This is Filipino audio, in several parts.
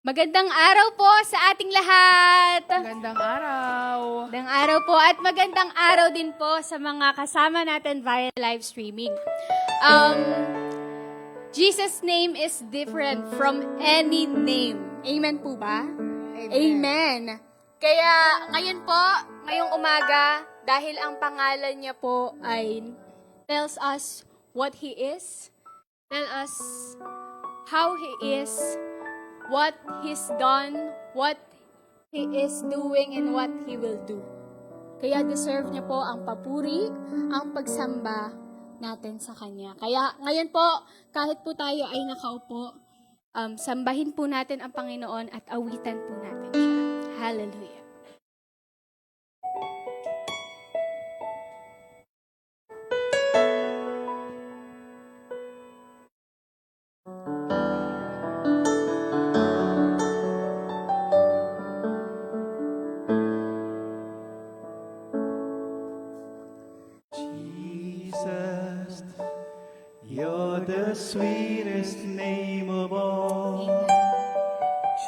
Magandang araw po sa ating lahat. Magandang araw. Magandang araw po at magandang araw din po sa mga kasama natin via live streaming. Jesus' name is different from any name. Amen po ba? Amen. Kaya ngayon po, ngayong umaga, dahil ang pangalan niya po ay tells us what He is, tell us how He is, what He's done, what He is doing, and what He will do. Kaya deserve niya po ang papuri, ang pagsamba natin sa Kanya. Kaya ngayon po, kahit po tayo ay nakaupo, sambahin po natin ang Panginoon at awitan po natin siya. Hallelujah. Jesus, you're the sweetest name of all.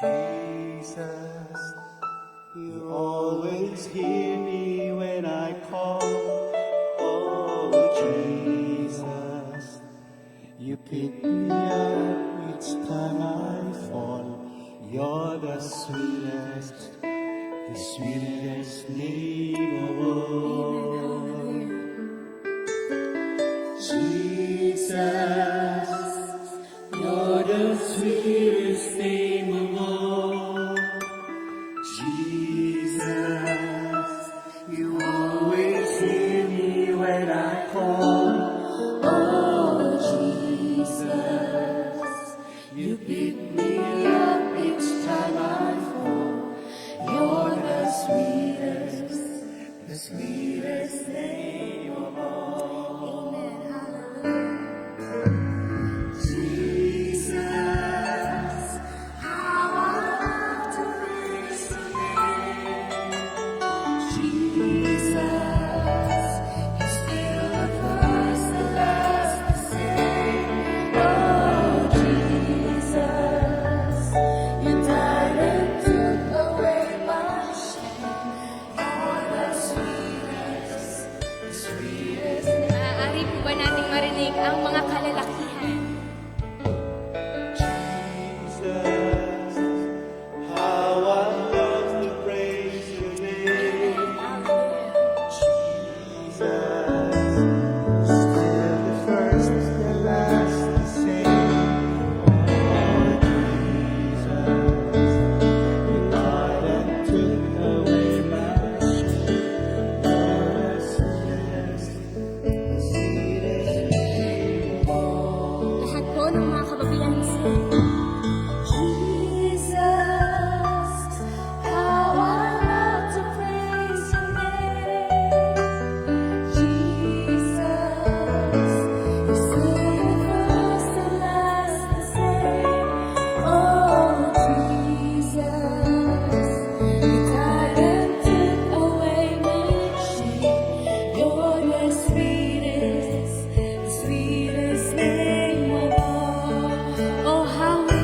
Jesus, you always hear me when I call. Oh, Jesus, you pick me up each time I fall. You're the sweetest name of all. Jesus, you're the sweetest name of all. Jesus, you always hear me when I call. Oh, Jesus, you pick me up each time I fall. You're the sweetest name of all. Maaari po ba nating marinig ang mga kalalakihan? Jesus, how I love to praise your name. Jesus, still the first, the last, the same. Oh, Jesus, you died and took away my shame. You're the sweetest name of all. Lahat po ng mga kababayan sa Jesus, how I love to praise your name. Jesus, you still the first and last the same. Oh, Jesus, you died and took away my shame. You're the sweetest name of all. Oh, how we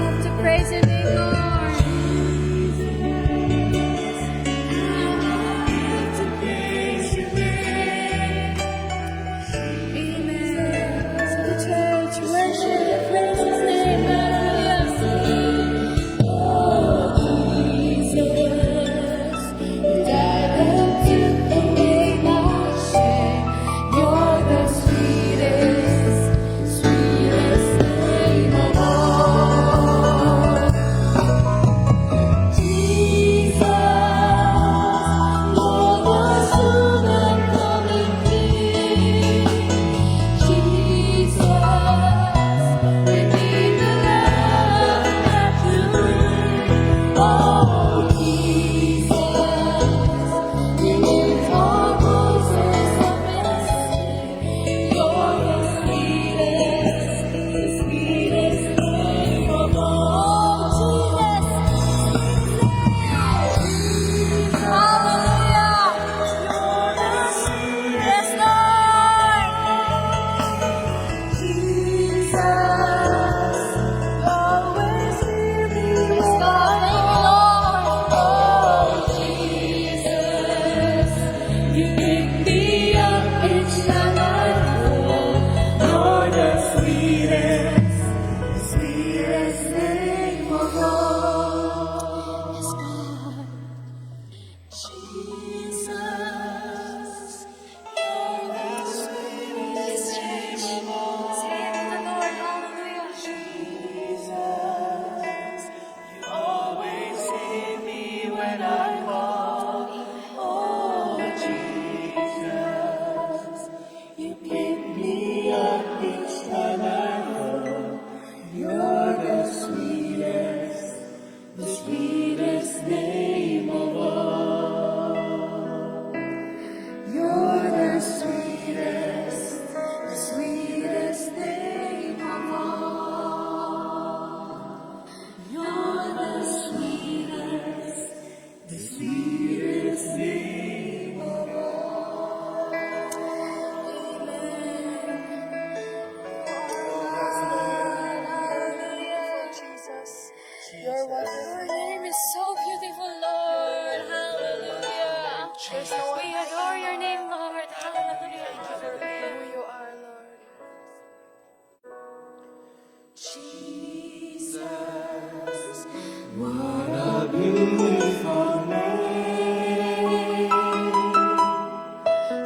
There's no one. We adore your name, Lord. Hallelujah. For who you are, Lord. Jesus, What a beautiful name.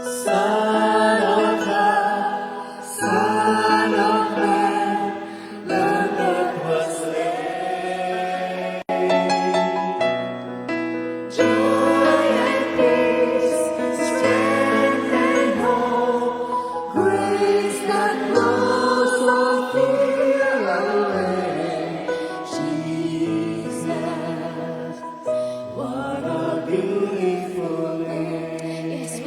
Son of God, Son of Man, Lamb that was slain. Joy and peace, strength and hope, grace that blows all fear away. Jesus, what a beautiful name. Yes,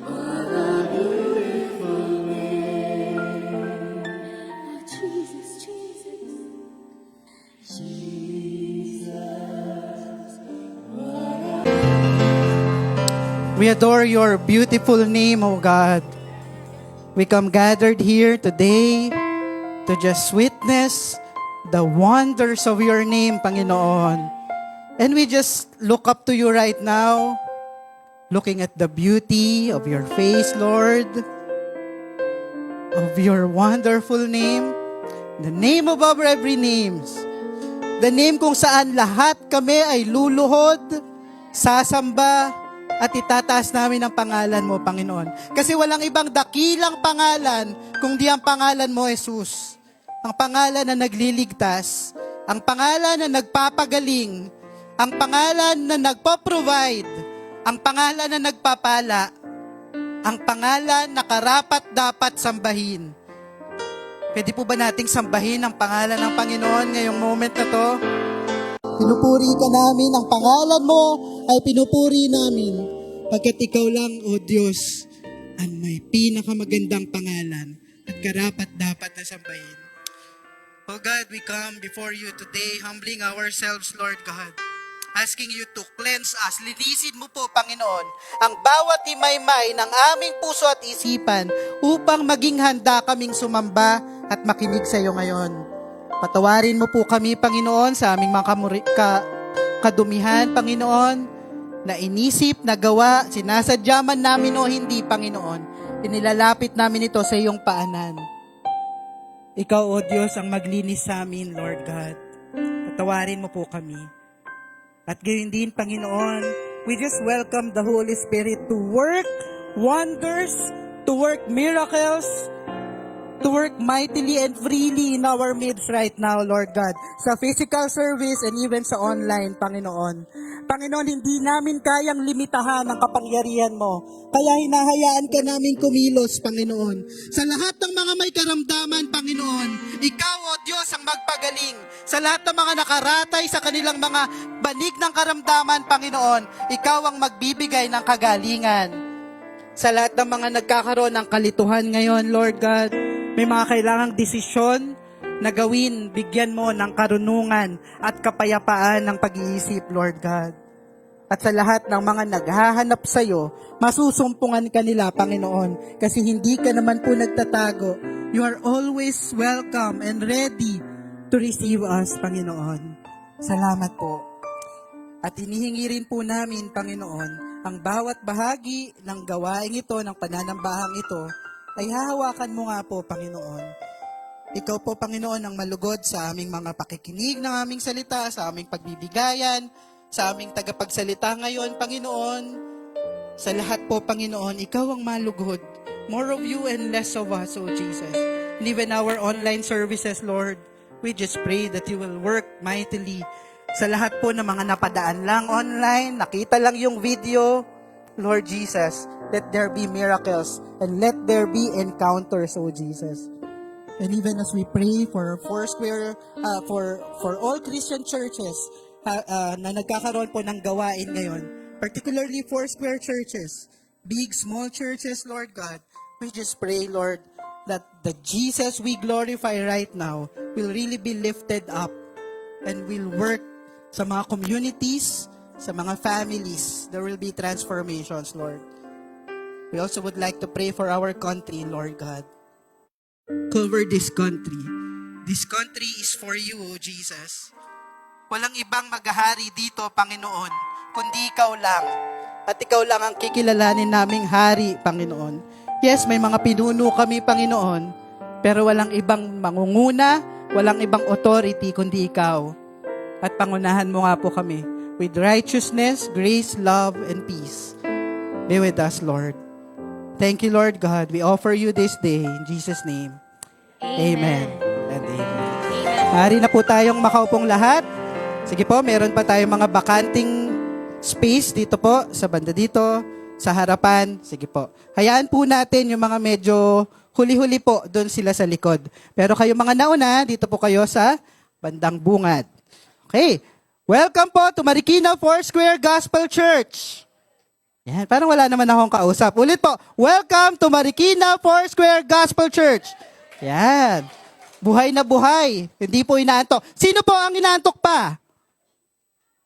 what a beautiful name, Jesus. We adore your beautiful name, O God. We come gathered here today to just witness the wonders of your name, Panginoon. And we just look up to you right now, looking at the beauty of your face, Lord, of your wonderful name, the name above every names, the name kung saan lahat kami ay luluhod, sasamba, at itataas namin ang pangalan mo, Panginoon. Kasi walang ibang dakilang pangalan kundi ang pangalan mo, Jesus. Ang pangalan na nagliligtas, ang pangalan na nagpapagaling, ang pangalan na nagpo-provide, ang pangalan na nagpapala, ang pangalan na karapat dapat sambahin. Pwede po ba nating sambahin ang pangalan ng Panginoon ngayong moment na to? Pinupuri ka namin, ang pangalan mo ay pinupuri namin. Pagkat ikaw lang, O Diyos, ang may pinakamagandang pangalan at karapat dapat na sambahin. O God, we come before you today, humbling ourselves, Lord God, asking you to cleanse us. Linisin mo po, Panginoon, ang bawat imaymay ng aming puso at isipan upang maging handa kaming sumamba at makinig sa iyo ngayon. Patawarin mo po kami, Panginoon, sa aming mga kadumihan, Panginoon, na inisip, nagawa, sinasadya man namin o hindi, Panginoon. Inilalapit namin ito sa iyong paanan. Ikaw, O Diyos, ang maglinis sa amin, Lord God. Patawarin mo po kami. At gayon din, Panginoon, we just welcome the Holy Spirit to work wonders, to work miracles, to work mightily and freely in our midst right now, Lord God. Sa physical service and even sa online, Panginoon. Panginoon, hindi namin kayang limitahan ang kapangyarihan mo. Kaya hinahayaan ka namin kumilos, Panginoon. Sa lahat ng mga may karamdaman, Panginoon, Ikaw, O Diyos, ang magpagaling. Sa lahat ng mga nakaratay sa kanilang mga banig ng karamdaman, Panginoon, Ikaw ang magbibigay ng kagalingan. Sa lahat ng mga nagkakaroon ng kalituhan ngayon, Lord God, may mga kailangang desisyon na gawin, bigyan mo ng karunungan at kapayapaan ng pag-iisip, Lord God. At sa lahat ng mga naghahanap sa iyo, masusumpungan ka nila, Panginoon, kasi hindi ka naman po nagtatago. You are always welcome and ready to receive us, Panginoon. Salamat po. At hinihingi rin po namin, Panginoon, ang bawat bahagi ng gawain ito, ng pananambahang ito, ay hahawakan mo nga po, Panginoon. Ikaw po, Panginoon, ang malugod sa aming mga pakikinig ng aming salita, sa aming pagbibigayan, sa aming tagapagsalita ngayon, Panginoon. Sa lahat po, Panginoon, Ikaw ang malugod. More of you and less of us, O Jesus. And even our online services, Lord, we just pray that you will work mightily. Sa lahat po ng mga napadaan lang online, nakita lang yung video, Lord Jesus, let there be miracles and let there be encounters, O Jesus. And even as we pray for Foursquare, for all Christian churches na nagkakaroon po ng gawain ngayon, particularly Foursquare churches, big, small churches, Lord God, we just pray, Lord, that the Jesus we glorify right now will really be lifted up and will work sa mga communities, sa mga families. There will be transformations, Lord. We also would like to pray for our country, Lord God. Cover this country. This country is for you, O Jesus. Walang ibang maghahari dito, Panginoon, kundi ikaw lang. At ikaw lang ang kikilalanin naming hari, Panginoon. Yes, may mga pinuno kami, Panginoon, pero walang ibang mangunguna, walang ibang authority, kundi ikaw. At pangunahan mo nga po kami with righteousness, grace, love, and peace. Be with us, Lord. Thank you, Lord God. We offer you this day in Jesus' name. Amen. And amen. Maaari na po tayong makaupong lahat. Sige po, meron pa tayong mga bakanting space dito po, sa banda dito, sa harapan. Sige po. Hayaan po natin yung mga medyo huli-huli po, doon sila sa likod. Pero kayo mga nauna, dito po kayo sa bandang bungad. Okay. Welcome po to Marikina Foursquare Gospel Church. Yan, parang wala naman akong kausap. Ulit po, welcome to Marikina Foursquare Gospel Church. Yan. Buhay na buhay. Hindi po inaantok. Sino po ang inaantok pa?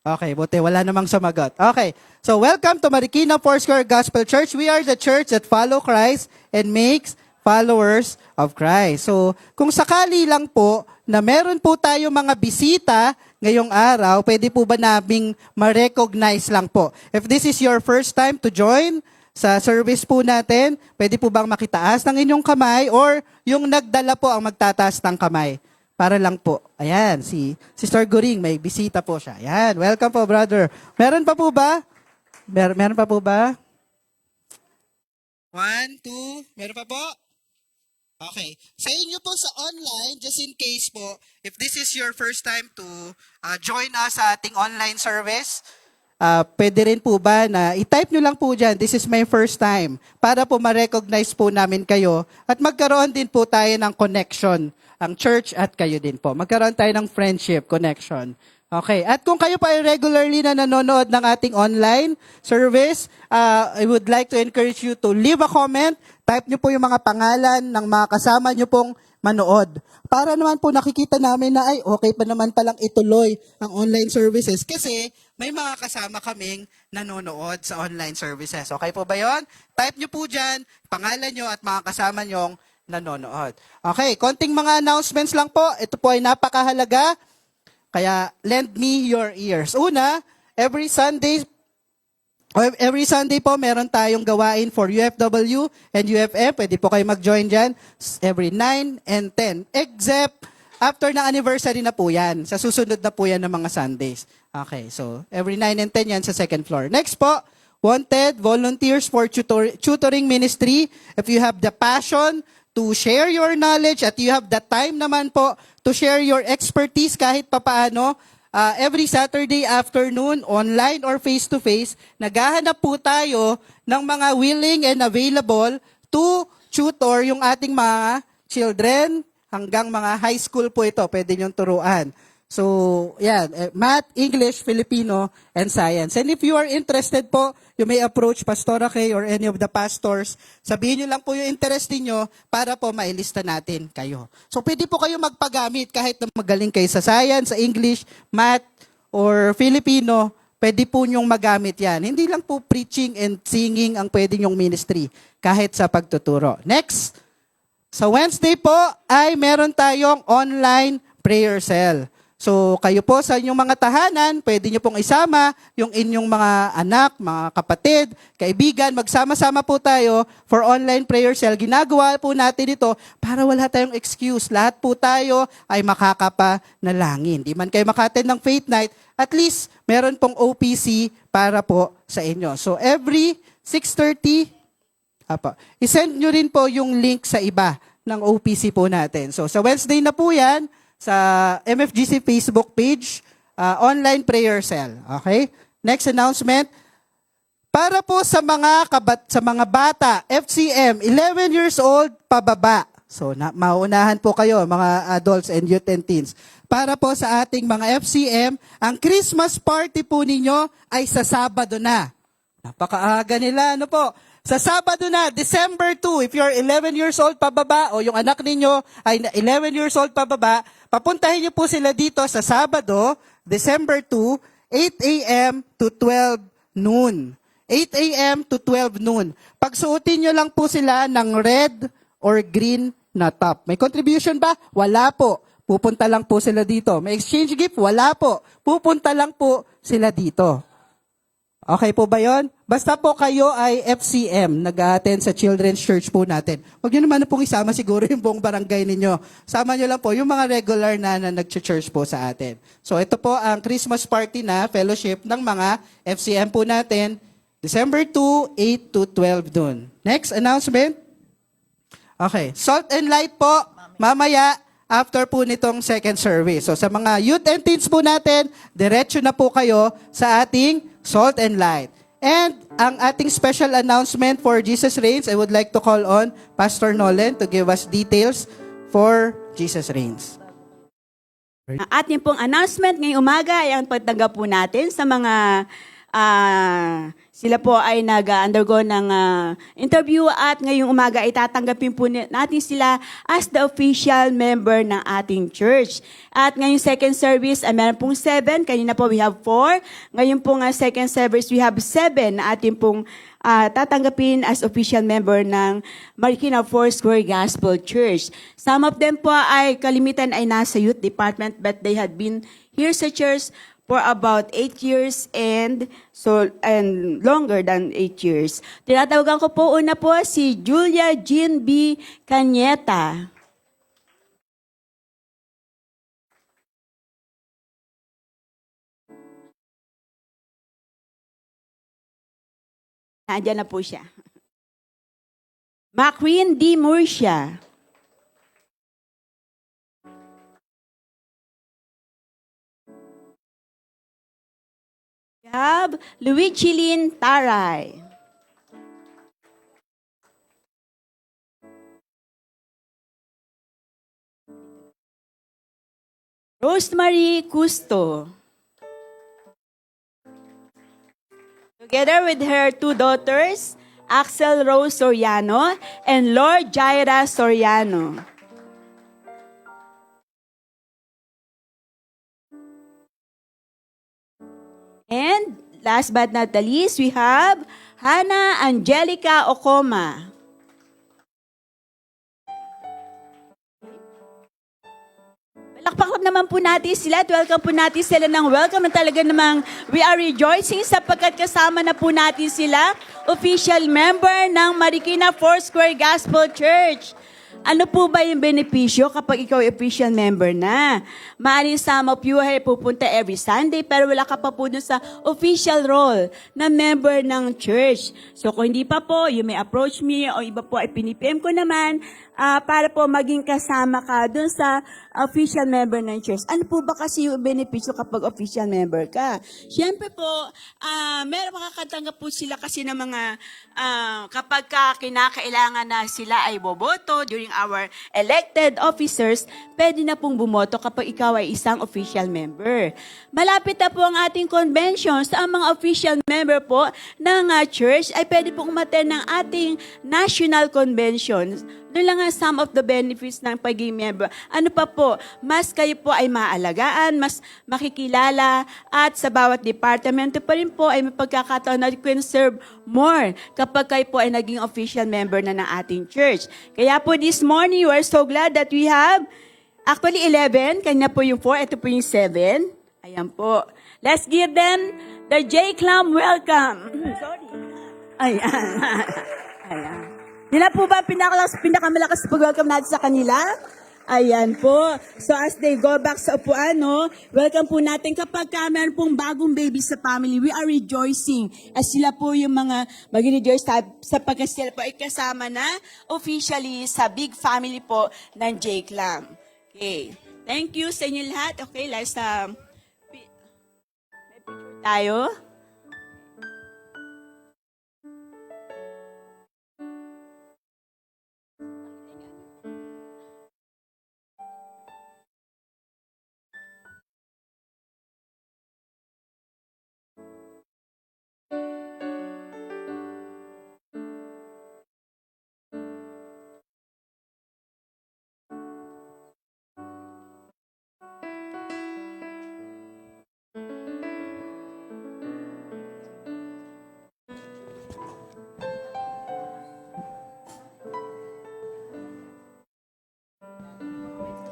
Okay, buti wala namang sumagot. Okay, so welcome to Marikina Foursquare Gospel Church. We are the church that follow Christ and makes followers of Christ. So kung sakali lang po na meron po tayo mga bisita ngayong araw, pwede po ba naming ma-recognize lang po? If this is your first time to join sa service po natin, pwede po bang makitaas ng inyong kamay or yung nagdala po ang magtataas ng kamay? Para lang po. Ayan, si Sister Guring, may bisita po siya. Ayan, welcome po, brother. Meron pa po ba? Meron pa po ba? 1, 2, meron pa po? Okay. Sa inyo po sa online, just in case po, if this is your first time to join us sa ating online service, pwede rin po ba na i-type nyo lang po dyan, this is my first time, para po ma-recognize po namin kayo at magkaroon din po tayo ng connection, ang church at kayo din po. Magkaroon tayo ng friendship, connection. Okay. At kung kayo pa ay regularly na nanonood ng ating online service, I would like to encourage you to leave a comment. Type nyo po yung mga pangalan ng mga kasama nyo pong manood. Para naman po nakikita namin na ay okay pa naman palang ituloy ang online services kasi may mga kasama kaming nanonood sa online services. Okay po ba yon? Type nyo po dyan, pangalan nyo at mga kasama nyong nanonood. Okay, konting mga announcements lang po. Ito po ay napakahalaga. Kaya lend me your ears. Una, every Sunday po meron tayong gawain for UFW and UFF. Pwede po kayo mag-join dyan every 9 and 10. Except after na anniversary na po yan. Sa susunod na po yan ng mga Sundays. Okay, so every 9 and 10 yan sa second floor. Next po, wanted volunteers for tutoring ministry. If you have the passion to share your knowledge at you have the time naman po to share your expertise kahit papaano, every Saturday afternoon, online or face-to-face, naghahanap po tayo ng mga willing and available to tutor yung ating mga children hanggang mga high school po ito. Pwede niyong turuan. So, yan, math, English, Filipino, and science. And if you are interested po, you may approach Pastora Kay or any of the pastors. Sabihin niyo lang po yung interest niyo para po mailista natin kayo. So, pwede po kayo magpagamit kahit na magaling kayo sa science, sa English, math, or Filipino, pwede po niyong magamit yan. Hindi lang po preaching and singing ang pwede niyong ministry kahit sa pagtuturo. Next, sa Wednesday po ay meron tayong online prayer cell. So, kayo po sa inyong mga tahanan, pwede nyo pong isama yung inyong mga anak, mga kapatid, kaibigan, magsama-sama po tayo for online prayer cell. Ginagawa po natin ito para wala tayong excuse. Lahat po tayo ay makakapanalangin. Di man kayo makattend ng faith night, at least meron pong OPC para po sa inyo. So, every 6:30, isend nyo rin po yung link sa iba ng OPC po natin. So, sa Wednesday na po yan, sa MFGC Facebook page, online prayer cell. Okay? Next announcement. Para po sa mga bata, FCM, 11 years old pababa. So, mauunahan po kayo, mga adults and youth and teens. Para po sa ating mga FCM, ang Christmas party po ninyo ay sa Sabado na. Napakaaga nila, ano po? Sa Sabado na, December 2, if you're 11 years old pababa o yung anak ninyo ay 11 years old pababa, papuntahin niyo po sila dito sa Sabado, December 2, 8 a.m. to 12 noon. 8 a.m. to 12 noon. Pagsuotin niyo lang po sila ng red or green na top. May contribution ba? Wala po. Pupunta lang po sila dito. May exchange gift? Wala po. Pupunta lang po sila dito. Okay po ba yon? Basta po kayo ay FCM, nag-attend sa Children's Church po natin. Huwag nyo naman pong isama siguro yung buong barangay ninyo. Sama nyo lang po yung mga regular na nag-church po sa atin. So ito po ang Christmas party na fellowship ng mga FCM po natin, December 2, 8 to 12 noon. Next announcement. Okay, Salt and Light po, mamaya, after po nitong second service. So sa mga youth and teens po natin, diretso na po kayo sa ating Salt and Light. And ang ating special announcement for Jesus Reigns, I would like to call on Pastor Nolan to give us details for Jesus Reigns. Ang ating pong announcement ngayong umaga ay ang pagtanggap po natin sa mga sila po ay nag-undergo ng interview at ngayong umaga ay tatanggapin po natin sila as the official member ng ating church. At ngayong second service, meron pong 7. Kanina po we have 4. Ngayon pong second service, we have 7 na ating pong tatanggapin as official member ng Marikina Foursquare Gospel Church. Some of them po ay kalimitan ay nasa youth department but they had been here sa church for about 8 years and longer than 8 years. Tinatawagan ko po una po si Julia Jean B. Cañeta. Nandiyan na po siya. Macreen D. Murcia. We have Luigi Lynn Taray. Rosemary Custo. Together with her 2 daughters, Axel Rose Soriano and Lord Jaira Soriano. And last but not the least, we have Hannah Angelica Okoma. Palakpak naman po natin sila at welcome po natin sila ng welcome na talaga namang we are rejoicing sapagkat kasama na po natin sila, official member ng Marikina Foursquare Gospel Church. Ano po ba yung benepisyo kapag ikaw ay official member na? Maaaring some of you ay pupunta every Sunday pero wala ka pa po dun sa official role na member ng church. So kung hindi pa po, you may approach me o iba po ay pinipm ko naman para po maging kasama ka dun sa official member ng church. Ano po ba kasi yung benepisyo kapag official member ka? Siyempre po, meron makakatanggap po sila kasi ng mga kapag kinakailangan na sila ay boboto during our elected officers, pwede na pong bumoto kapag ikaw ay isang official member. Malapit na po ang ating convention sa mga official member po ng church ay pwede pong umattend ng ating national convention. Doon lang ang some of the benefits ng pagiging member. Ano pa po, mas kayo po ay maalagaan, mas makikilala, at sa bawat departamento pa rin po ay may pagkakataon na you can serve more kapag kayo po ay naging official member na ng ating church. Kaya po this morning, we are so glad that we have actually 11, kanya po yung 4, ito po yung 7. Ayan po. Let's give them the J-Clam welcome. Sorry. Ayan. Ayan. Nila po ba pinakamalakas pag-welcome natin sa kanila? Ayan po. So as they go back sa upuan, no, welcome po natin kapag meron pong bagong baby sa family, we are rejoicing. As sila po yung mga mag-rejoice sapagkat sila po ay kasama na officially sa big family po ng J-Clam. Okay. Thank you sa inyo lahat. Okay, let's may picture tayo.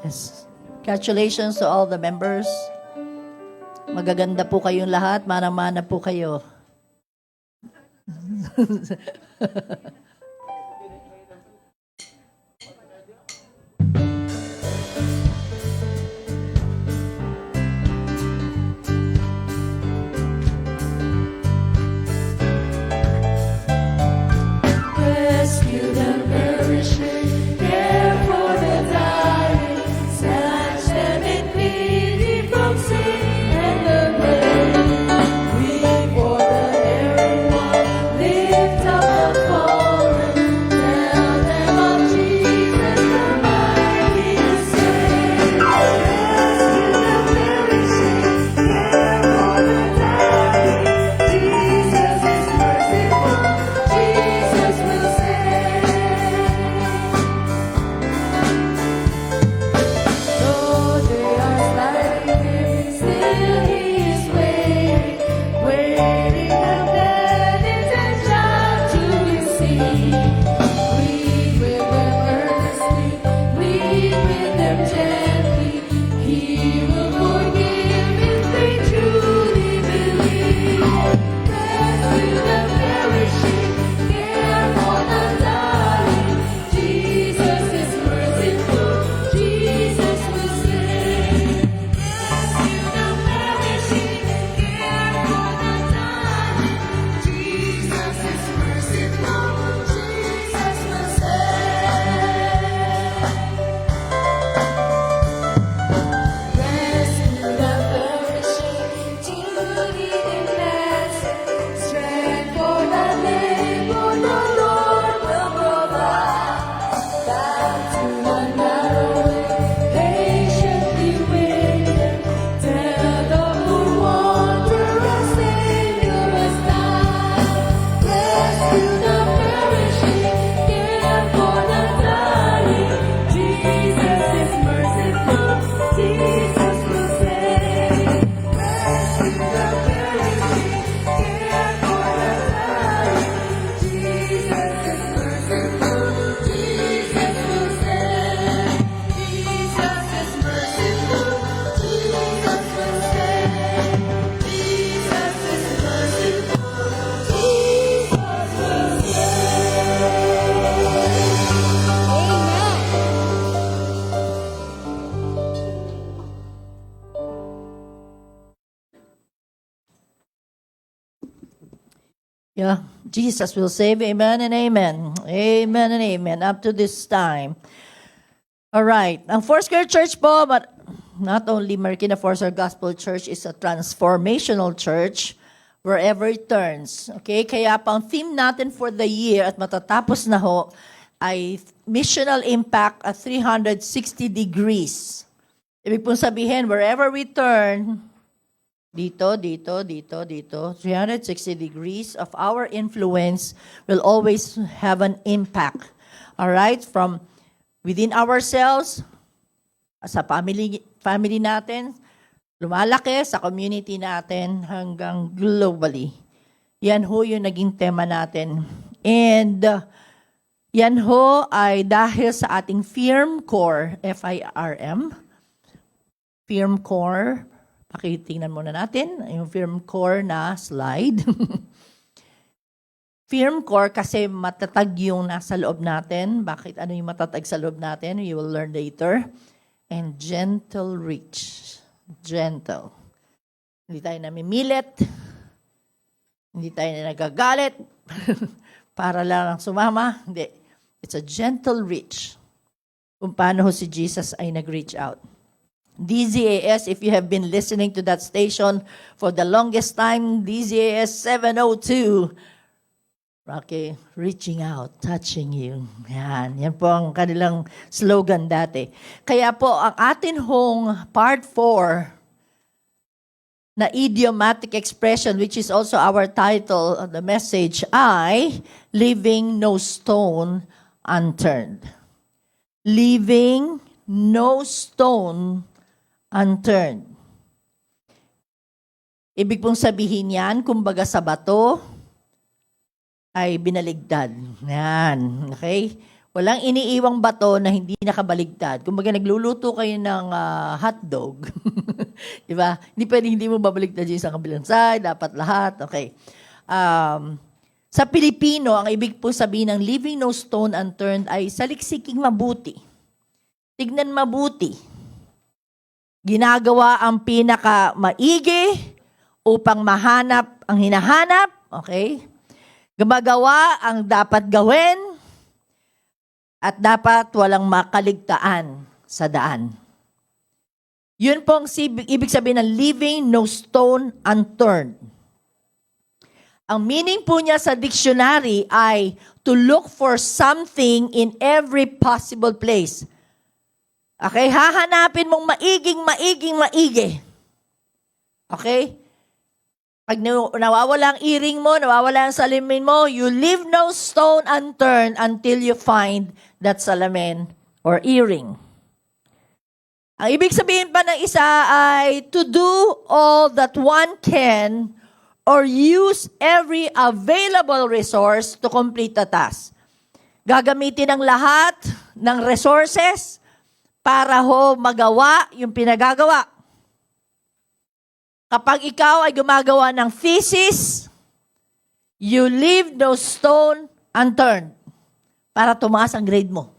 Yes. Congratulations to all the members. Magaganda po kayong lahat. Mana-mana po kayo. Rescue the perishing, care for the dying, snatch them in pity from sin and the grave. Weep for the erring one, lift up the fallen. Yeah, Jesus will save. Amen and amen. Amen and amen. Up to this time. All right. Ang Foursquare Church po, but not only Marikina Foursquare Gospel Church is a transformational church wherever it turns. Okay? Kaya pa ang theme natin for the year at matatapos na ho ay missional impact at 360 degrees. Ibig pong sabihin, wherever we turn, dito, 360 degrees of our influence will always have an impact. All right? From within ourselves, sa family natin, lumalaki sa community natin hanggang globally. Yan ho yung naging tema natin. And yan ho ay dahil sa ating firm core, FIRM, firm core. Pakitingnan muna natin yung firm core na slide. Firm core kasi matatag yung nasa loob natin. Bakit? Ano yung matatag sa loob natin? You will learn later. And gentle reach. Gentle. Hindi tayo namimilit. Hindi tayo nagagalit. Para lang sumama. Hindi. It's a gentle reach. Kung paano ho si Jesus ay nag-reach out. DZAS, if you have been listening to that station for the longest time, DZAS 702. Okay, reaching out, touching you. Yan po ang kanilang slogan dati. Kaya po, ang atin hong part 4 na idiomatic expression, which is also our title of the message, ay Leaving No Stone Unturned. Leaving no stone unturned. Ibig pong sabihin yan, kumbaga sa bato, ay binaligtad. Yan. Okay? Walang iniiwang bato na hindi nakabaligtad. Kumbaga nagluluto kayo ng hotdog. Diba? Hindi mo babaligtad yung isang kabilang side, dapat lahat. Okay. Sa Pilipino, ang ibig po sabihin ng leaving no stone unturned ay saliksiking mabuti. Tignan mabuti. Ginagawa ang pinaka-maigi upang mahanap ang hinahanap. Okay? Gumagawa ang dapat gawin at dapat walang makaligtaan sa daan. Yun pong ibig sabihin ng leaving no stone unturned. Ang meaning po niya sa dictionary ay to look for something in every possible place. Okay, hahanapin mong maigi. Okay? Pag nawawala ang earring mo, nawawala ang salamin mo, you leave no stone unturned until you find that salamin or earring. Ang ibig sabihin pa ng isa ay to do all that one can or use every available resource to complete the task. Gagamitin ang lahat ng resources para ho magawa yung pinagagawa. Kapag ikaw ay gumagawa ng thesis, you leave no stone unturned para tumaas ang grade mo.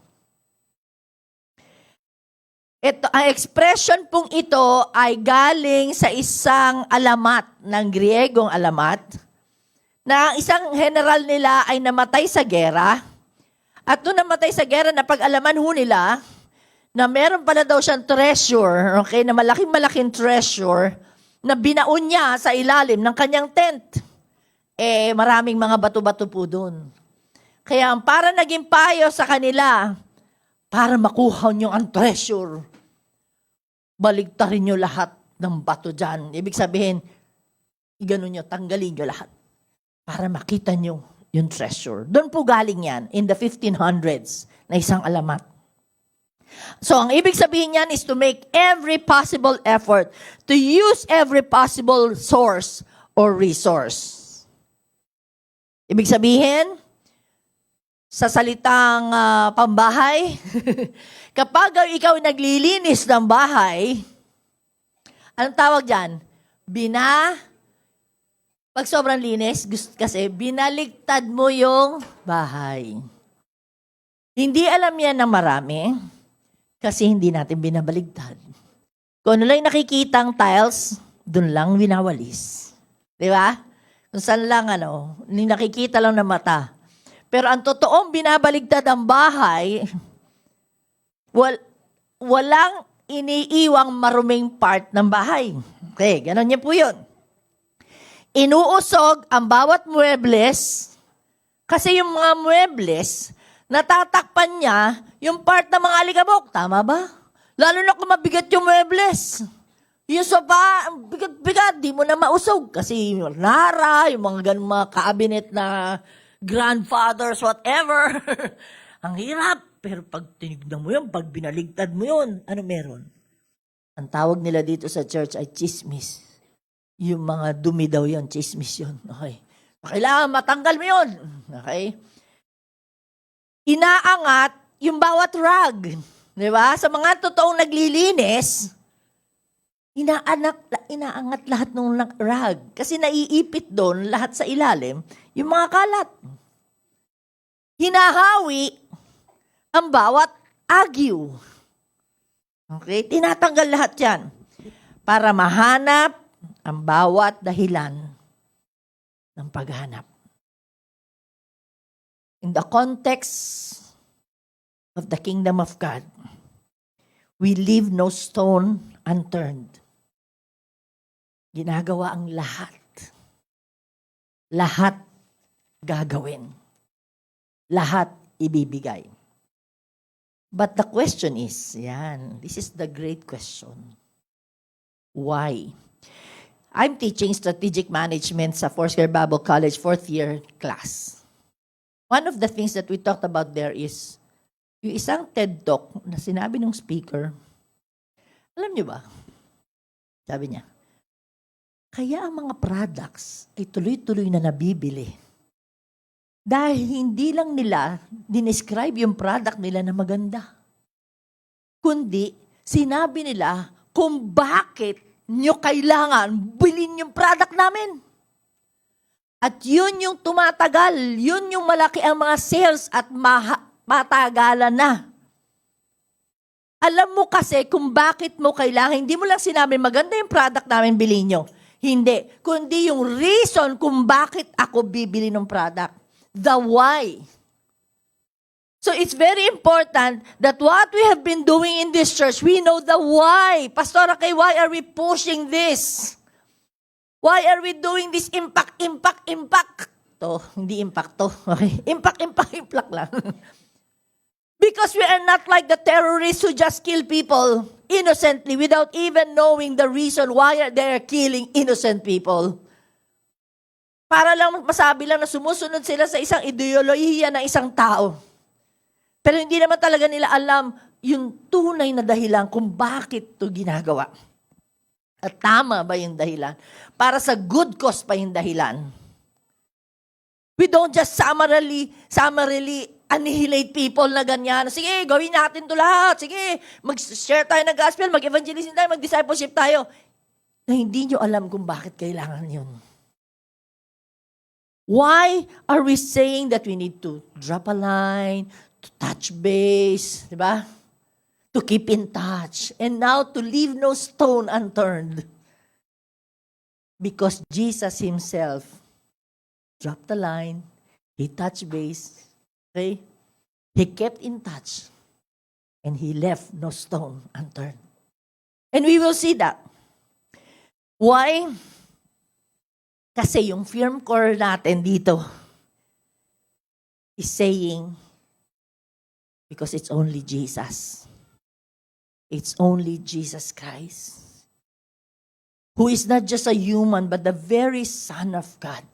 Ang expression pong ito ay galing sa isang alamat ng Griegong alamat na ang isang general nila ay namatay sa gera at nung namatay sa gera napag-alaman ho nila na meron pala daw siyang treasure, okay, na malaking treasure na binaon niya sa ilalim ng kanyang tent. Maraming mga bato-bato po doon. Kaya para naging payo sa kanila, para makuha niyo ang treasure, baligtarin niyo lahat ng bato dyan. Ibig sabihin, iganon niyo, tanggalin niyo lahat para makita niyo yung treasure. Doon po galing yan, in the 1500s, na isang alamat. So, ang ibig sabihin niyan is to make every possible effort, to use every possible source or resource. Ibig sabihin, sa salitang pambahay, kapag ikaw naglilinis ng bahay, anong tawag dyan? Pag sobrang linis, kasi binaligtad mo yung bahay. Hindi alam yan ng marami, kasi hindi natin binabaligtad. Kung ano lang nakikitang tiles, dun lang winawalis. Di ba? Kung saan lang, nakikita lang ng mata. Pero ang totoong binabaligtad ang bahay, walang iniiwang maruming part ng bahay. Okay, ganon niya po yun. Inuusog ang bawat muebles, kasi yung mga muebles, natatakpan niya yung part ng mga alikabok. Tama ba? Lalo na kung mabigat yung muebles. Yung sofa, bigat-bigat, di mo na mausog. Kasi yung nara, yung mga ganung mga cabinet na grandfathers, whatever. Ang hirap. Pero pag tinignan mo yun, pag binaligtad mo yun, ano meron? Ang tawag nila dito sa church ay chismis. Yung mga dumi daw yun, chismis yun. Okay. Kailangan matanggal mo yun. Okay? Inaangat yung bawat rag. Di ba? Sa mga totoong naglilinis, inaangat lahat ng rag. Kasi naiipit doon, lahat sa ilalim, yung mga kalat. Hinahawi ang bawat agyo. Okay? Tinatanggal lahat yan para mahanap ang bawat dahilan ng paghanap. In the context of the kingdom of God, we leave no stone unturned. Ginagawa ang lahat. Lahat gagawin. Lahat ibibigay. But the question is, this is the great question. Why? I'm teaching strategic management sa Foursquare Bible College 4th year class. One of the things that we talked about there is yung isang TED Talk na sinabi ng speaker, alam niyo ba? Sabi niya, kaya ang mga products ay tuloy-tuloy na nabibili. Dahil hindi lang nila dinescribe yung product nila na maganda. Kundi, sinabi nila kung bakit nyo kailangan bilhin yung product namin. At yun yung tumatagal. Yun yung malaki ang mga sales at matagalan na. Alam mo kasi kung bakit mo kailangan, hindi mo lang sinabi maganda yung product namin, bilhin nyo. Hindi. Kundi yung reason kung bakit ako bibili ng product. The why. So it's very important that what we have been doing in this church, we know the why. Pastor Kay, why are we pushing this? Why are we doing this impact? To, hindi impact to. Okay? Impact lang. Because we are not like the terrorists who just kill people innocently without even knowing the reason why they are killing innocent people. Para lang masabi lang na sumusunod sila sa isang ideolohiya ng isang tao. Pero hindi naman talaga nila alam yung tunay na dahilan kung bakit ito ginagawa. At tama ba yung dahilan? Para sa good cause pa yung dahilan. We don't just summarily annihilate people na ganyan. Sige, gawin natin ito lahat. Sige, mag-share tayo ng gospel, mag-evangelism tayo, mag-discipleship tayo. Na hindi nyo alam kung bakit kailangan yun. Why are we saying that we need to drop a line, to touch base, di ba? To keep in touch, and now to leave no stone unturned? Because Jesus Himself dropped the line, He touched base, okay? He kept in touch, and He left no stone unturned. And we will see that. Why? Kasi yung firm core natin dito is saying, because it's only Jesus. It's only Jesus Christ, who is not just a human, but the very Son of God.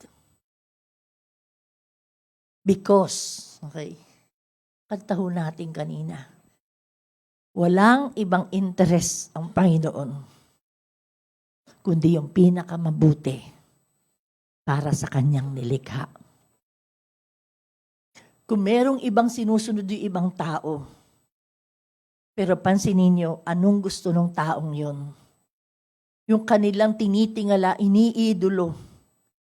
Because, okay, kanta ho natin kanina, walang ibang interest ang Panginoon, kundi yung pinakamabuti para sa kanyang nilikha. Kung merong ibang sinusunod yung ibang tao, pero pansinin niyo, anong gusto ng taong yon? Yung kanilang tinitingala, iniidolo,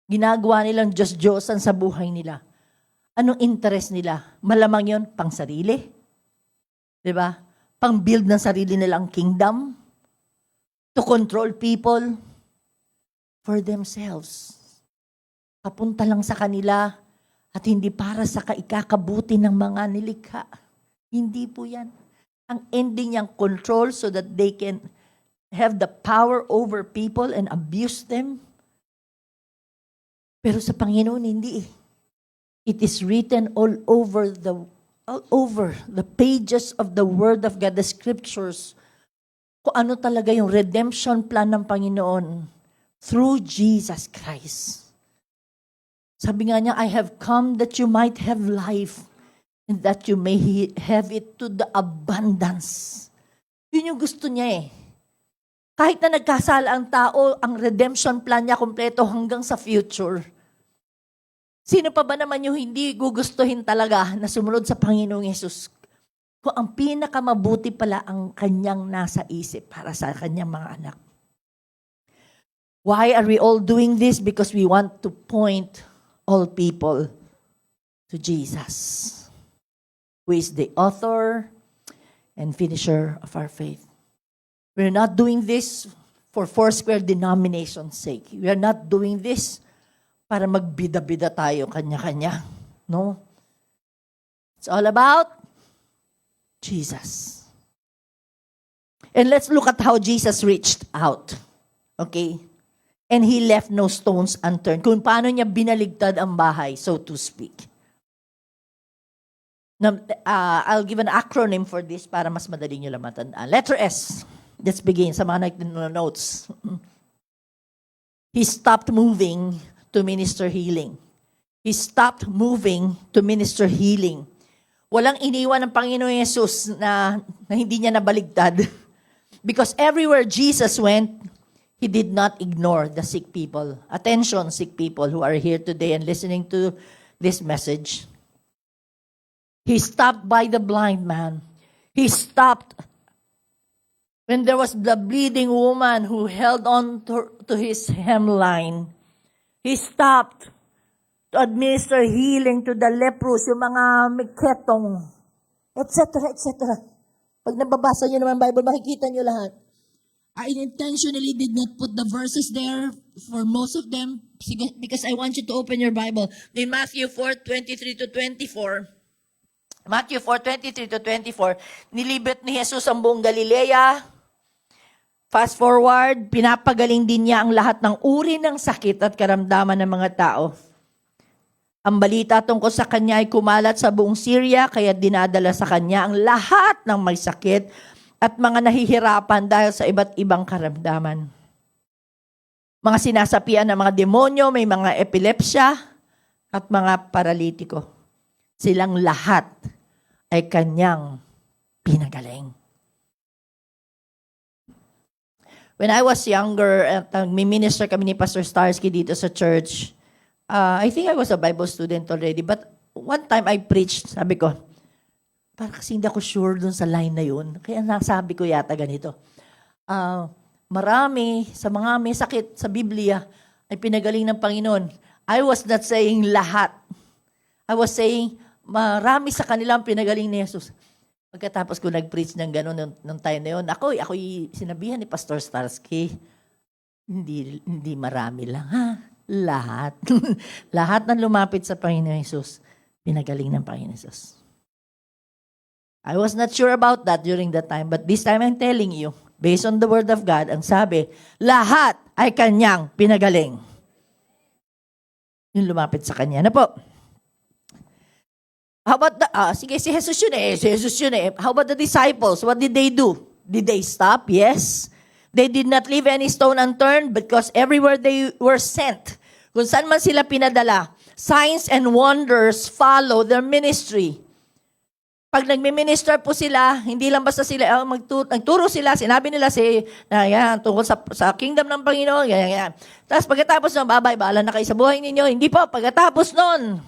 ginagawa nilang Diyos-Diyosan sa buhay nila. Anong interest nila? Malamang yon pang sarili. Diba? Pang build ng sarili nilang kingdom. To control people for themselves. papunta lang sa kanila at hindi para sa ikakabuti ng mga nilikha. Hindi po yan. Ang ending niyang control so that they can have the power over people and abuse them. Pero sa Panginoon, hindi. It is written all over the pages of the Word of God, the Scriptures, kung ano talaga yung redemption plan ng Panginoon through Jesus Christ. Sabi nga niya, I have come that you might have life and that you may have it to the abundance. Yun yung gusto niya eh. Kahit na nagkasala ang tao, ang redemption plan niya kompleto hanggang sa future. Sino pa ba naman yung hindi gugustuhin talaga na sumunod sa Panginoong Yesus? Kung ang pinakamabuti pala ang kanyang nasa isip para sa kanyang mga anak. Why are we all doing this? Because we want to point all people to Jesus, who is the author and finisher of our faith. We're not doing this for Foursquare denomination's sake. We are not doing this para magbida-bida tayo kanya-kanya. No? It's all about Jesus. And let's look at how Jesus reached out. Okay? And He left no stones unturned. Kung paano niya binaligtad ang bahay, so to speak. Now, I'll give an acronym for this para mas madali nyo lang matandaan. Letter S. Let's begin. Sa mga notes. He stopped moving to minister healing. He stopped moving to minister healing. Walang iniwan ng Panginoon Yesus na hindi niya nabaligtad. Because everywhere Jesus went, He did not ignore the sick people. Attention, sick people who are here today and listening to this message. He stopped by the blind man. He stopped when there was the bleeding woman who held on to his hemline. He stopped to administer healing to the leprous, yung mga miketong, etc., etc. Pag nababasa nyo naman Bible, makikita nyo lahat. I intentionally did not put the verses there for most of them because I want you to open your Bible. In Matthew 4:23 to 24, Matthew 4:23 to 24, nilibet ni Jesus ang buong Galilea. Fast forward, pinapagaling din niya ang lahat ng uri ng sakit at karamdaman ng mga tao. Ang balita tungkol sa kanya ay kumalat sa buong Syria, kaya dinadala sa kanya ang lahat ng may sakit at mga nahihirapan dahil sa iba't ibang karamdaman. Mga sinasapian ng mga demonyo, may mga epilepsya at mga paralitiko. Silang lahat ay kanyang pinagaling. When I was younger, at minister kami ni Pastor Starsky dito sa church, I think I was a Bible student already, but one time I preached, sabi ko, parang kasi hindi ako sure dun sa line na yun. Kaya nasabi ko yata ganito. Marami sa mga may sakit sa Biblia ay pinagaling ng Panginoon. I was not saying lahat. I was saying marami sa kanilang pinagaling ni Jesus. Pagkatapos ko nag-preach ng gano'n nung time na yun, ako'y sinabihan ni Pastor Starsky, hindi marami lang, ha? Lahat. Lahat ng lumapit sa Panginoon Jesus, pinagaling ng Panginoon Jesus. I was not sure about that during that time, but this time I'm telling you, based on the Word of God, ang sabi, lahat ay kanyang pinagaling. Yung lumapit sa kanya. Ano po? How about si Jesus yun eh. How about the disciples? What did they do? Did they stop? Yes. They did not leave any stone unturned because everywhere they were sent, kung saan man sila pinadala, signs and wonders follow their ministry. Pag nagmi-minister po sila, hindi lang basta sila, nagturo sila, sinabi nila tungkol sa kingdom ng Panginoon, yan. Tapos pagkatapos nun, bahala na kayo sa buhay ninyo. Hindi po, pagkatapos nun,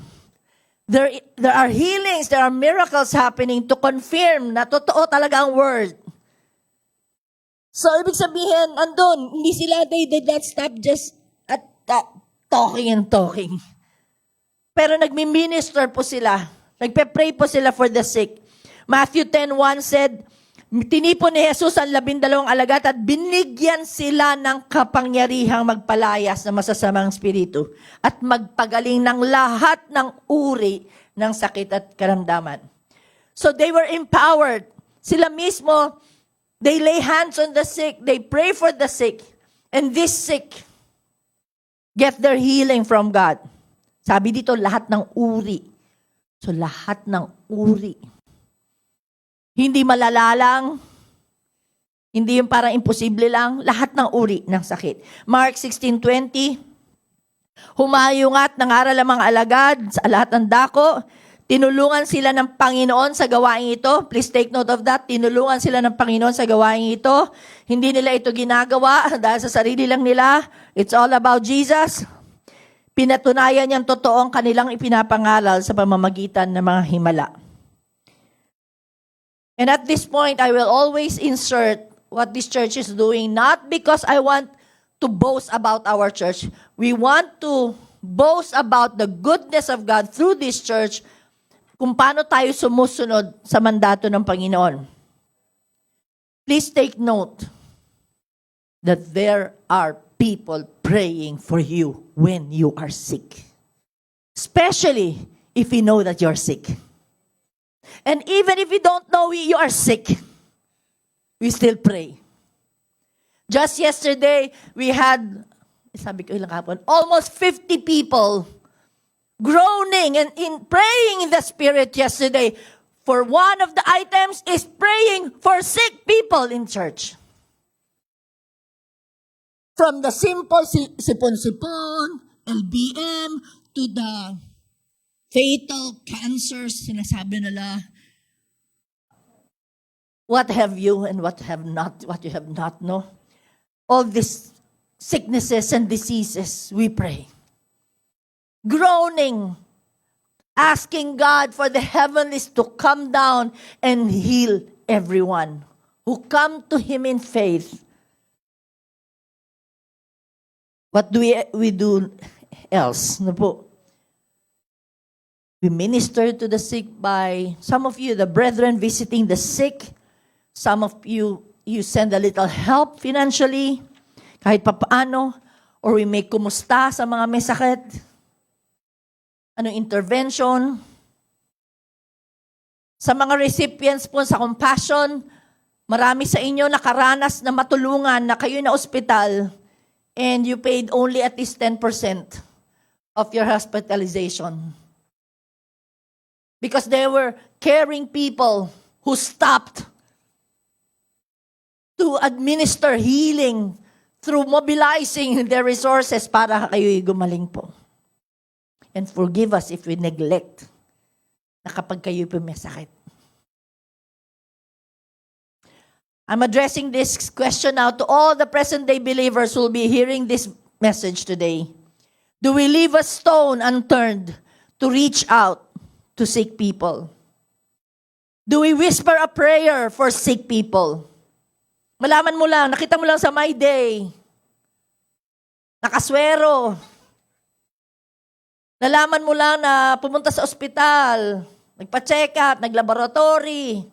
there are healings, there are miracles happening to confirm na totoo talaga ang word. So, ibig sabihin, andun, hindi sila, they did not stop just at talking and talking. Pero nagmi-minister po sila. Nagpe-pray po sila for the sick. Matthew 10:1 said, Tinipon ni Jesus ang 12 alagad at binigyan sila ng kapangyarihang magpalayas ng masasamang spiritu at magpagaling ng lahat ng uri ng sakit at karamdaman. So they were empowered. Sila mismo, they lay hands on the sick, they pray for the sick, and this sick get their healing from God. Sabi dito, lahat ng uri. So lahat ng uri. Hindi malalalang, hindi yung parang imposible lang, lahat ng uri ng sakit. Mark 16:20, humayungat ng aral ang mga alagad sa lahat ng dako, tinulungan sila ng Panginoon sa gawain ito. Please take note of that. Tinulungan sila ng Panginoon sa gawain ito. Hindi nila ito ginagawa dahil sa sarili lang nila. It's all about Jesus. Pinatunayan niyang totoo ang kanilang ipinapangaral sa pamamagitan ng mga himala. And at this point, I will always insert what this church is doing, not because I want to boast about our church. We want to boast about the goodness of God through this church, kung paano tayo sumusunod sa mandato ng Panginoon. Please take note that there are people praying for you when you are sick. Especially if you know that you're sick. And even if you don't know you are sick, we still pray. Just yesterday, we had, sabi ko ilang hapon, almost 50 people groaning and in praying in the Spirit yesterday. For one of the items is praying for sick people in church. From the simple sipon-sipon, LBM, to the fatal cancers, sinasabi nila, what have you and what you have not, no? All these sicknesses and diseases, we pray. Groaning, asking God for the heavenlies to come down and heal everyone who come to Him in faith. What do we do else? No po? We minister to the sick by, some of you, the brethren visiting the sick. Some of you, you send a little help financially, kahit papaano. Or we make kumusta sa mga may sakit. Anong intervention? Sa mga recipients po sa compassion, marami sa inyo nakaranas na matulungan na kayo na ospital and you paid only at least 10% of your hospitalization. Because they were caring people who stopped to administer healing through mobilizing their resources para kayo'y gumaling po. And forgive us if we neglect na kapag kayo'y pumasakit. I'm addressing this question now to all the present-day believers who will be hearing this message today. Do we leave a stone unturned to reach out to sick people? Do we whisper a prayer for sick people? Malaman mo lang, nakita mo lang sa My Day, nakaswero. Nalaman mo lang na pumunta sa ospital, nagpa-check up, naglaboratory,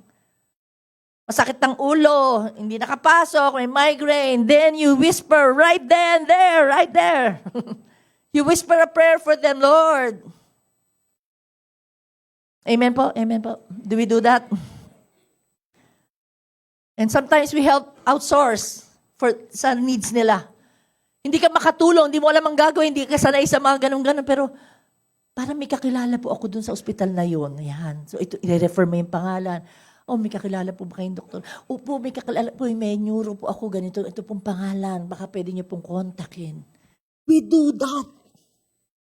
masakit ng ulo, hindi nakapasok, may migraine, then you whisper right then, there, right there. You whisper a prayer for them, Lord. Amen po? Amen po. Do we do that? And sometimes we help outsource sa needs nila. Hindi ka makatulong, hindi mo alam ang gagawin, hindi ka sanay sa mga ganun-ganun, pero parang may kakilala po ako dun sa ospital na yun. Ayan. So ito, i-refer mo yung pangalan. Oh, may kakilala po ba kayong doktor? Opo, may kakilala po, may neuro po ako, ganito, ito pong pangalan. Baka pwede niyo pong kontakin. We do that.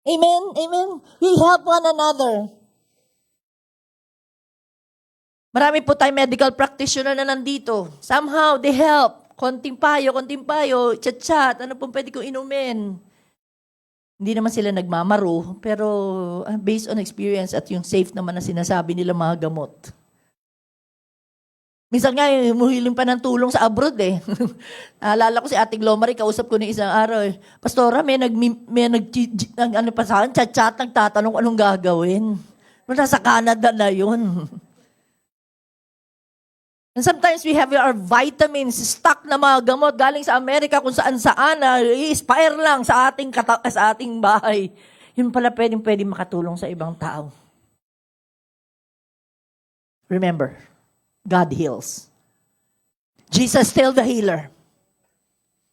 Amen? Amen? We help one another. Marami po tayong medical practitioner na nandito. Somehow, they help. Konting payo, chat-chat, ano pong pwede kong inumin. Hindi naman sila nagmamaro, pero based on experience at yung safe naman na sinasabi nila mga gamot. Minsan nga, muhiling pa ng tulong sa abroad eh. Naalala ko si Ate Glomary, kausap ko ng isang araw eh. Pastora, may pa sa akin, chat-chat, nagtatanong kung anong gagawin. Nasa Canada na yun. And sometimes we have our vitamins stuck na mga gamot galing sa Amerika kung saan-saan na i-expire lang sa ating bahay. Yun pala pwedeng makatulong sa ibang tao. Remember, God heals. Jesus still the healer.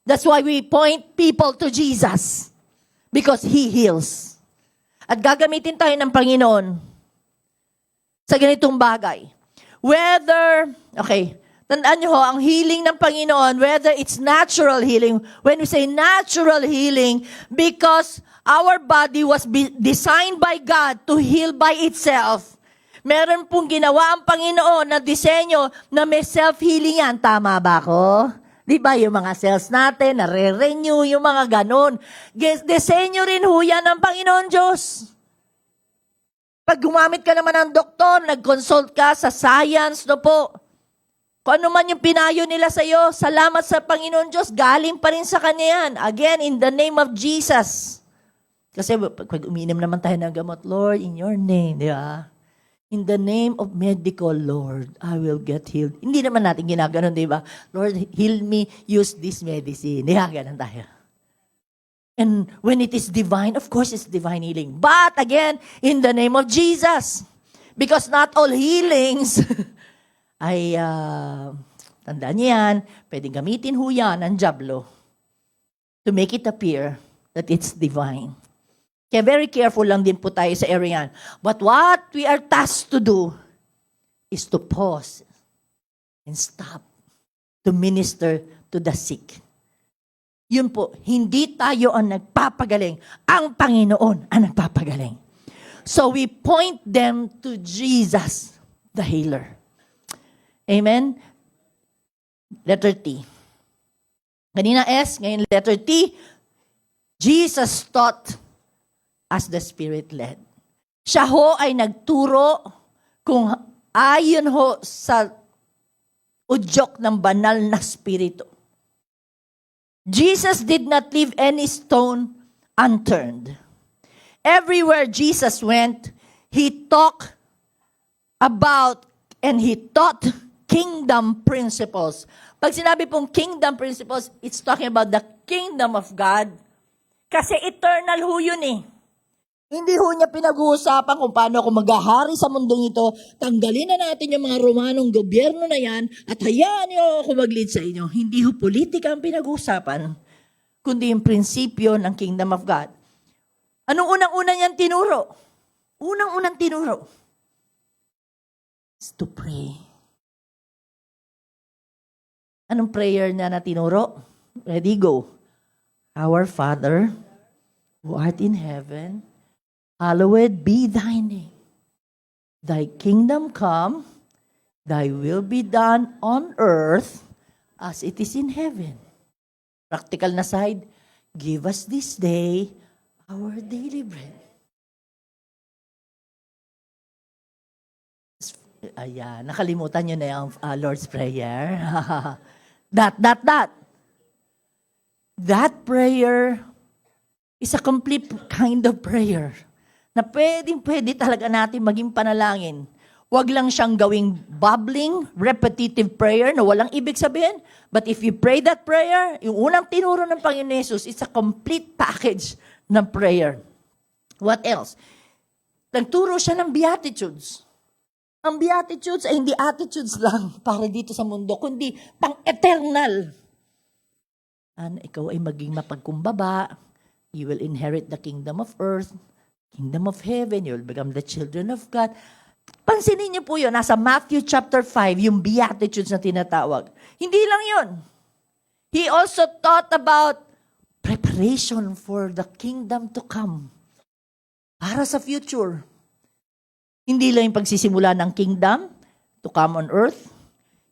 That's why we point people to Jesus. Because He heals. At gagamitin tayo ng Panginoon sa ganitong bagay. Tandaan nyo ho, ang healing ng Panginoon, whether it's natural healing, when we say natural healing, because our body was designed by God to heal by itself. Meron pong ginawa ang Panginoon na disenyo na may self-healing yan. Tama ba ako? Di ba yung mga cells natin, nare-renew, yung mga ganon. Disenyo rin ho yan ng Panginoon Diyos. Pag gumamit ka naman ng doktor, nag-consult ka sa science, no po. Kung ano man yung pinayo nila sa iyo, salamat sa Panginoon Diyos, galing pa rin sa Kanya yan. Again, in the name of Jesus. Kasi pag uminom naman tayo ng gamot, Lord, in your name, di ba? In the name of medical, Lord, I will get healed. Hindi naman natin ginaganon, di ba? Lord, heal me, use this medicine. Di ba, ganun tayo. And when it is divine, of course it's divine healing. But again, in the name of Jesus. Because not all healings ay, tandaan niyo yan, pwedeng gamitin ho yan ang Diablo to make it appear that it's divine. Kaya very careful lang din po tayo sa area yan. But what we are tasked to do is to pause and stop to minister to the sick. Yun po, hindi tayo ang nagpapagaling. Ang Panginoon ang nagpapagaling. So we point them to Jesus, the healer. Amen? Letter T. Kanina S, ngayon letter T. Jesus taught as the Spirit led. Siya ho ay nagturo kung ayon ho sa udyok ng banal na Espiritu. Jesus did not leave any stone unturned. Everywhere Jesus went, He talked about and He taught kingdom principles. Pag sinabi pong kingdom principles, it's talking about the kingdom of God. Kasi eternal ho yun eh. Hindi ho niya pinag-uusapan kung paano ako maghahari sa mundong ito. Tanggalin na natin yung mga Romanong gobyerno na yan at hayaan niyo ako mag-lead sa inyo. Hindi ho politika ang pinag-uusapan, kundi yung prinsipyo ng kingdom of God. Anong unang-unang niyang tinuro? Unang-unang tinuro is to pray. Anong prayer niya na tinuro? Ready, go. Our Father, who art in heaven, hallowed be thy name. Thy kingdom come, thy will be done on earth as it is in heaven. Practical na side, give us this day our daily bread. Ayan, nakalimutan nyo na yung Lord's Prayer. That. That prayer is a complete kind of prayer na pwede talaga natin maging panalangin. Huwag lang siyang gawing bubbling, repetitive prayer na walang ibig sabihin. But if you pray that prayer, yung unang tinuro ng Panginoon Jesus, it's a complete package ng prayer. What else? Nagturo siya ng Beatitudes. Ang Beatitudes ay hindi attitudes lang para dito sa mundo, kundi pang-eternal. Ikaw ay maging mapagkumbaba. You will inherit the kingdom of earth, kingdom of heaven. You will become the children of God. Pansinin niyo po yun. Nasa Matthew chapter 5, yung Beatitudes na tinatawag. Hindi lang yun. He also taught about preparation for the kingdom to come. Para sa future. Hindi lang yung pagsisimula ng kingdom to come on earth.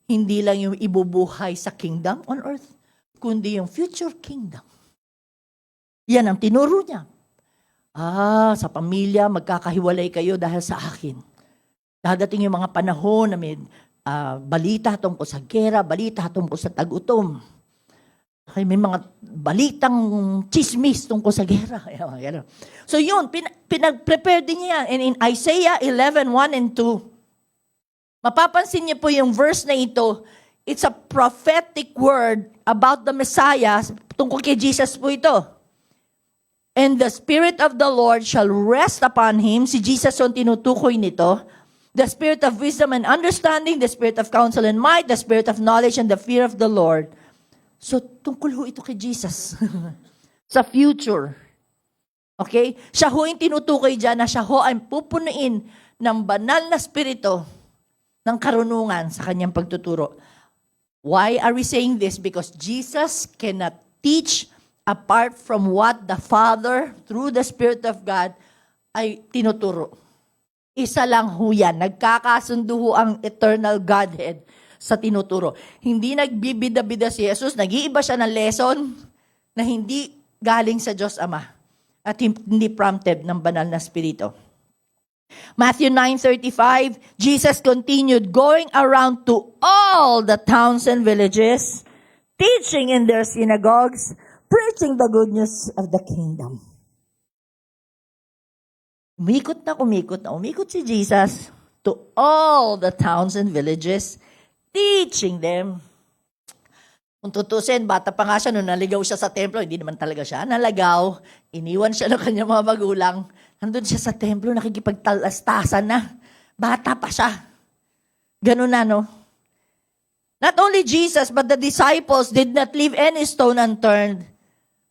Hindi lang yung ibubuhay sa kingdom on earth, kundi yung future kingdom. Yan ang tinuro niya. Sa pamilya, magkakahiwalay kayo dahil sa akin. Dadating yung mga panahon na may balita tungkol sa gera, balita tungkol sa tagutom. Okay, may mga balitang chismis tungkol sa gera. So yun, pinag-prepare din niya yan. And in Isaiah 11:1 and 2, Mapapansin niyo po yung verse na ito, it's a prophetic word about the Messiah. Tungkol kay Jesus po ito. And the Spirit of the Lord shall rest upon him. Si Jesus yung tinutukoy nito. The Spirit of wisdom and understanding, the Spirit of counsel and might, the Spirit of knowledge and the fear of the Lord. So, tungkol ho ito kay Jesus. Sa future. Okay? Siya ho yung tinutukoy dyan na siya ho ay pupunuin ng banal na spirito ng karunungan sa kanyang pagtuturo. Why are we saying this? Because Jesus cannot teach apart from what the Father, through the Spirit of God, ay tinuturo. Isa lang ho yan. Nagkakasundo ho ang eternal Godhead sa tinuturo. Hindi nagbibida-bida si Jesus, nag-iiba siya ng lesson na hindi galing sa Diyos Ama at hindi prompted ng banal na spirito. Matthew 9:35, Jesus continued going around to all the towns and villages, teaching in their synagogues, preaching the good news of the kingdom. Umikot si Jesus to all the towns and villages, teaching them. Kung tutusin, bata pa nga siya, nung naligaw siya sa templo, hindi naman talaga siya nalagaw, iniwan siya ng kanyang mga magulang, nandun siya sa templo, nakikipagtalastasan na, bata pa siya. Ganun na, no? Not only Jesus, but the disciples did not leave any stone unturned.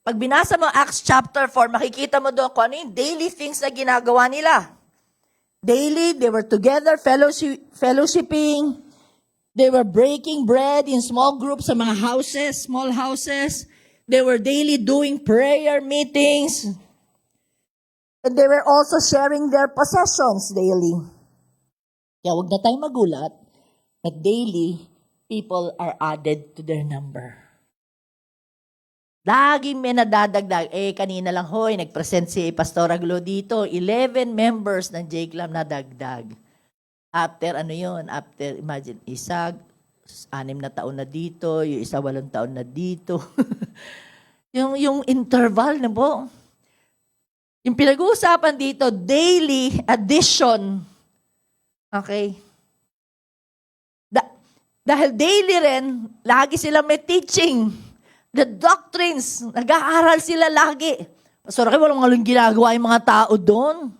Pag binasa mo Acts chapter 4, makikita mo doon kung ano yung daily things na ginagawa nila. Daily, they were together, fellowshipping. They were breaking bread in small groups sa mga houses, small houses. They were daily doing prayer meetings. And they were also sharing their possessions daily. Kaya huwag na tayong magulat that daily people are added to their number. Laging may nadadagdag. Kanina lang hoy, nag-present si Pastora Glo dito, 11 members ng JCLAM nadagdag. After After, imagine, isa, 6 na taon na dito, yung isa 8 taon na dito. yung interval na po. Yung pinag-uusapan dito, daily addition. Okay? Dahil daily rin, lagi sila may teaching. The doctrines, nag-aaral sila lagi. Pastor, walang ngalang ginagawa yung mga tao doon.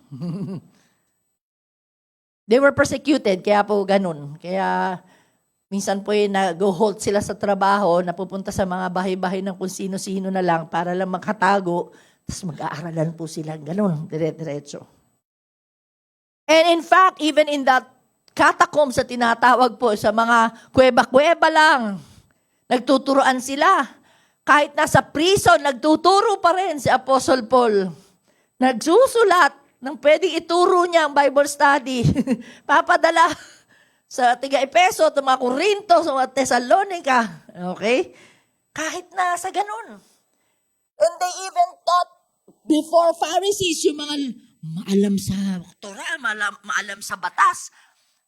They were persecuted, kaya po ganun. Kaya minsan po nag-halt sila sa trabaho, napupunta sa mga bahay-bahay ng kung sino-sino na lang para lang makatago, tapos mag-aaralan po sila. Ganun, dire-diretso. And in fact, even in that catacombs sa tinatawag po, sa mga kuweba-kuweba lang, nagtuturoan sila. Kahit nasa prison, nagtuturo pa rin si Apostle Paul. Nagsusulat ng pwedeng ituro niya ang Bible study. Papadala sa tiga-Epeso, sa mga Corinto, sa mga Thessalonica. Okay? Kahit na sa ganun. And they even taught before Pharisees, yung mga maalam sa Torah, maalam sa batas.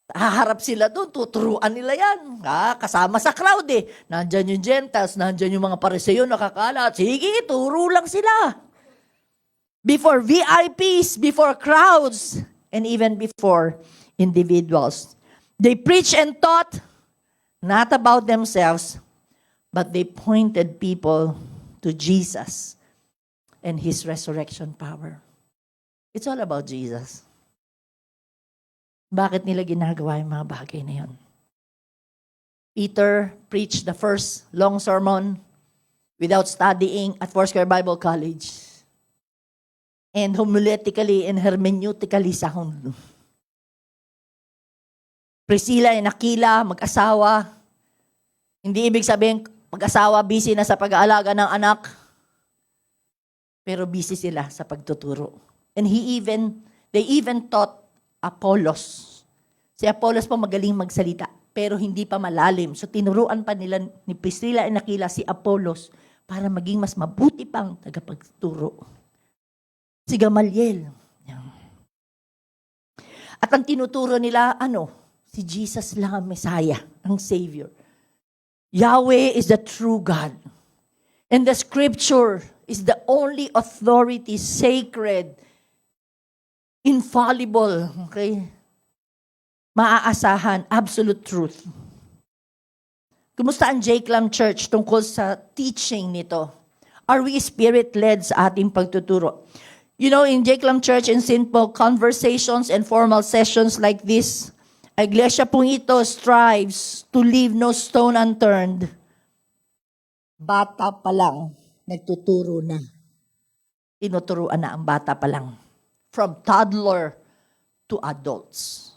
Haharap sila doon, tuturuan nila yan. Kasama sa crowd eh. Nandyan yung Gentiles, nandyan yung mga Pariseo nakakalat. Sige, turo lang sila. Before VIPs, before crowds, and even before individuals. They preached and taught, not about themselves, but they pointed people to Jesus and His resurrection power. It's all about Jesus. Bakit nila ginagawa yung mga bagay na yun? Peter preached the first long sermon without studying at Foursquare Bible College. And homiletically and hermeneutically sound. Priscilla and Aquila, mag-asawa. Hindi ibig sabihin, mag-asawa, busy na sa pag-aalaga ng anak. Pero busy sila sa pagtuturo. And they even taught Apollos. Si Apollos po magaling magsalita, pero hindi pa malalim. So tinuruan pa nila ni Priscilla and Aquila si Apollos para maging mas mabuti pang tagapagturo. Si Gamaliel. At ang tinuturo nila, si Jesus lang ang Messiah, ang Savior. Yahweh is the true God. And the Scripture is the only authority, sacred, infallible. Okay? maaasahan, absolute truth. Kumusta ang J-Clam Church tungkol sa teaching nito? Are we spirit-led sa ating pagtuturo? You know, in J-Clam Church in St. Paul, conversations and formal sessions like this, ang iglesia pong ito strives to leave no stone unturned. Bata pa lang, nagtuturo na. Tinuturuan na ang bata pa lang. From toddler to adults.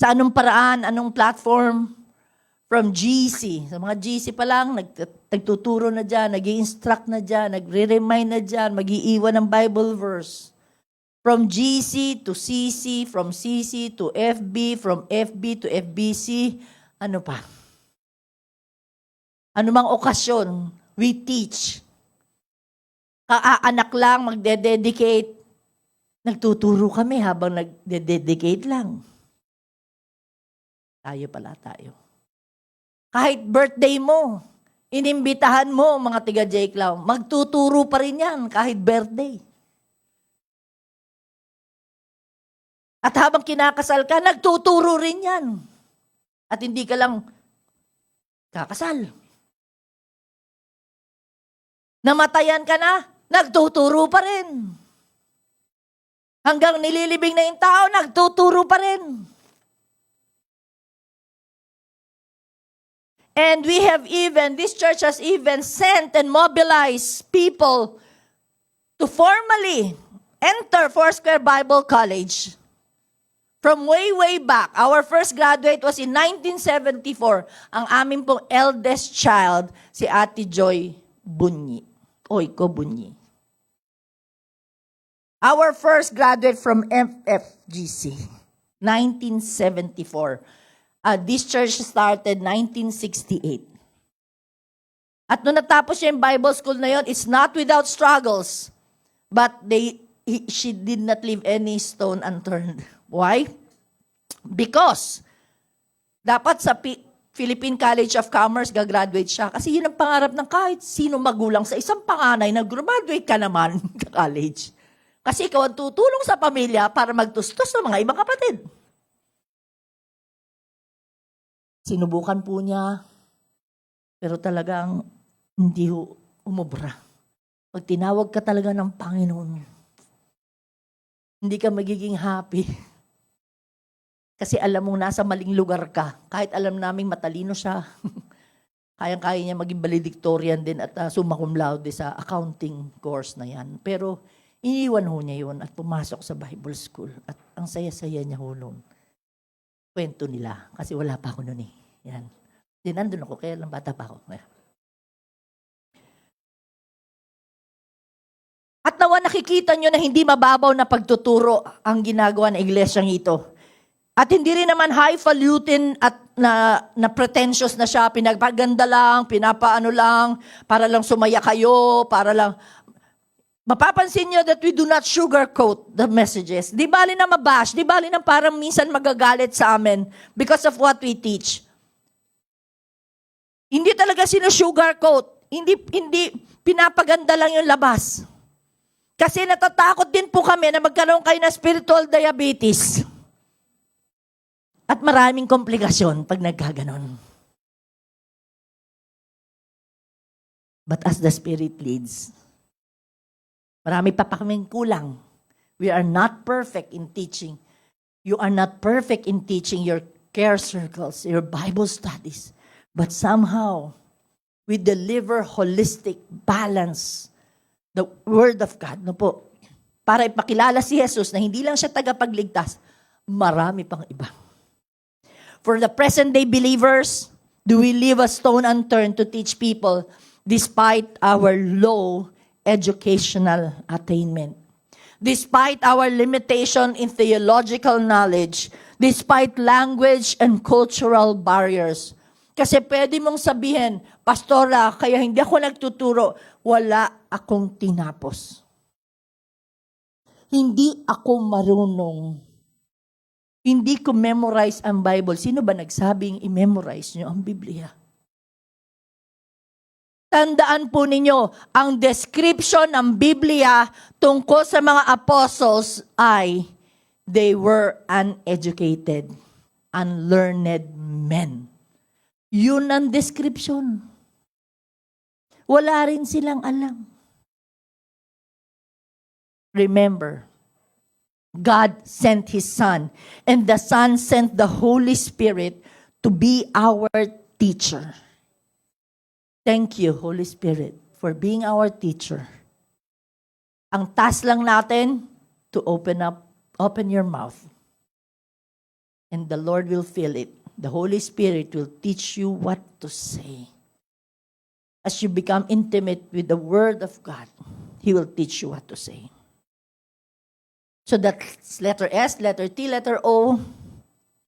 Sa anong paraan, anong platform? From GC. Sa mga GC pa lang, nagtuturo na dyan, nag-i-instruct na dyan, nagre-remind na dyan, mag-iiwan ng Bible verse. From GC to CC, from CC to FB, from FB to FBC, ano pa? Ano mang okasyon, we teach. Kaanak lang, magde-dedicate. Nagtuturo kami habang nagde-dedicate lang. Tayo pala tayo. Kahit birthday mo, inimbitahan mo mga tiga J-Clam, magtuturo pa rin yan kahit birthday. At habang kinakasal ka, nagtuturo rin yan. At hindi ka lang kakasal. Namatayan ka na, nagtuturo pa rin. Hanggang nililibing na yung tao, nagtuturo pa rin. And we have even, this church has even sent and mobilized people to formally enter Foursquare Bible College. From way, way back, our first graduate was in 1974. Ang aming pong eldest child, si Ate Joy Bunyi. Oiko Bunyi. Our first graduate from FFGC, 1974. This church started 1968. At nung natapos siya yung Bible school na yon, it's not without struggles. But she did not leave any stone unturned. Why? Because dapat sa Philippine College of Commerce gagraduate siya. Kasi yun ang pangarap ng kahit sino magulang sa isang panganay na graduate ka naman sa college. Kasi ikaw ang tutulong sa pamilya para magtustos ng mga ibang kapatid. Sinubukan po niya, pero talagang hindi umubra. Pag tinawag ka talaga ng Panginoon, hindi ka magiging happy. Kasi alam mong nasa maling lugar ka. Kahit alam naming matalino siya, kayang-kaya niya maging valedictorian din at summa cum laude sa accounting course na yan. Pero iniwan ho niya yun at pumasok sa Bible school. At ang saya-saya niya ho noon. Kwento nila, kasi wala pa ako noon eh. Yan. Di nandun ako, kaya lang bata pa ako. At nawa nakikita nyo na hindi mababaw na pagtuturo ang ginagawa ng iglesyang ito. At hindi rin naman highfalutin at na pretentious na siya, pinagpaganda lang, pinapaano lang, para lang sumaya kayo, para lang. Mapapansin nyo that we do not sugarcoat the messages. Di bali na mabash, di bali na parang minsan magagalit sa amin because of what we teach. Hindi talaga sinusugarcoat. Hindi pinapaganda lang yung labas. Kasi natatakot din po kami na magkaroon kayo ng spiritual diabetes. At maraming komplikasyon pag nagkaganon. But as the Spirit leads, marami pa kaming kulang. We are not perfect in teaching. You are not perfect in teaching your care circles, your Bible studies. But somehow, we deliver holistic balance, the Word of God. No po? Para ipakilala si Jesus na hindi lang siya tagapagligtas, marami pang iba. For the present-day believers, do we leave a stone unturned to teach people despite our low educational attainment? Despite our limitation in theological knowledge, despite language and cultural barriers. Kasi pwede mong sabihin, Pastora, kaya hindi ako nagtuturo, wala akong tinapos. Hindi ako marunong. Hindi ko memorize ang Bible. Sino ba nagsabing i-memorize nyo ang Biblia? Tandaan po ninyo, ang description ng Biblia tungkol sa mga apostles ay They were uneducated, unlearned men. Yun ang description. Wala rin silang alam. Remember, God sent His Son, and the Son sent the Holy Spirit to be our teacher. Thank you, Holy Spirit, for being our teacher. Ang task lang natin, to open your mouth. And the Lord will fill it. The Holy Spirit will teach you what to say. As you become intimate with the Word of God, He will teach you what to say. So that's letter S, letter T, letter O,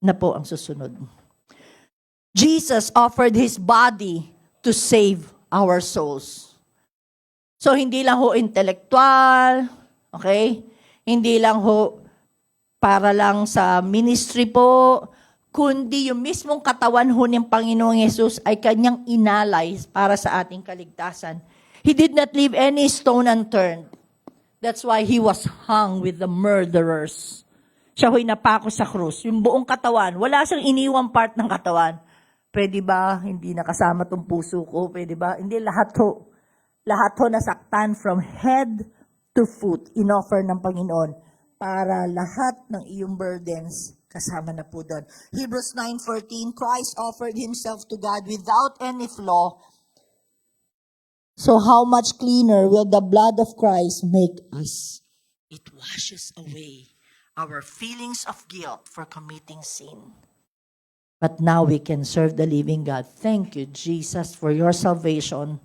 na po ang susunod. Jesus offered His body to save our souls. So hindi lang ho intellectual, okay? Hindi lang ho para lang sa ministry po, kundi yung mismong katawan ho ng Panginoong Yesus ay kanyang inalay para sa ating kaligtasan. He did not leave any stone unturned. That's why He was hung with the murderers. Siya ho'y napako sa krus. Yung buong katawan, wala siyang iniwang part ng katawan. Pwede ba, hindi nakasama tong puso ko? Pwede ba? Hindi, lahat ho. Lahat ho nasaktan from head to foot, inoffer ng Panginoon para lahat ng iyong burdens kasama na po doon. Hebrews 9:14, Christ offered Himself to God without any flaw. So how much cleaner will the blood of Christ make us? It washes away our feelings of guilt for committing sin. But now we can serve the living God. Thank you, Jesus, for your salvation.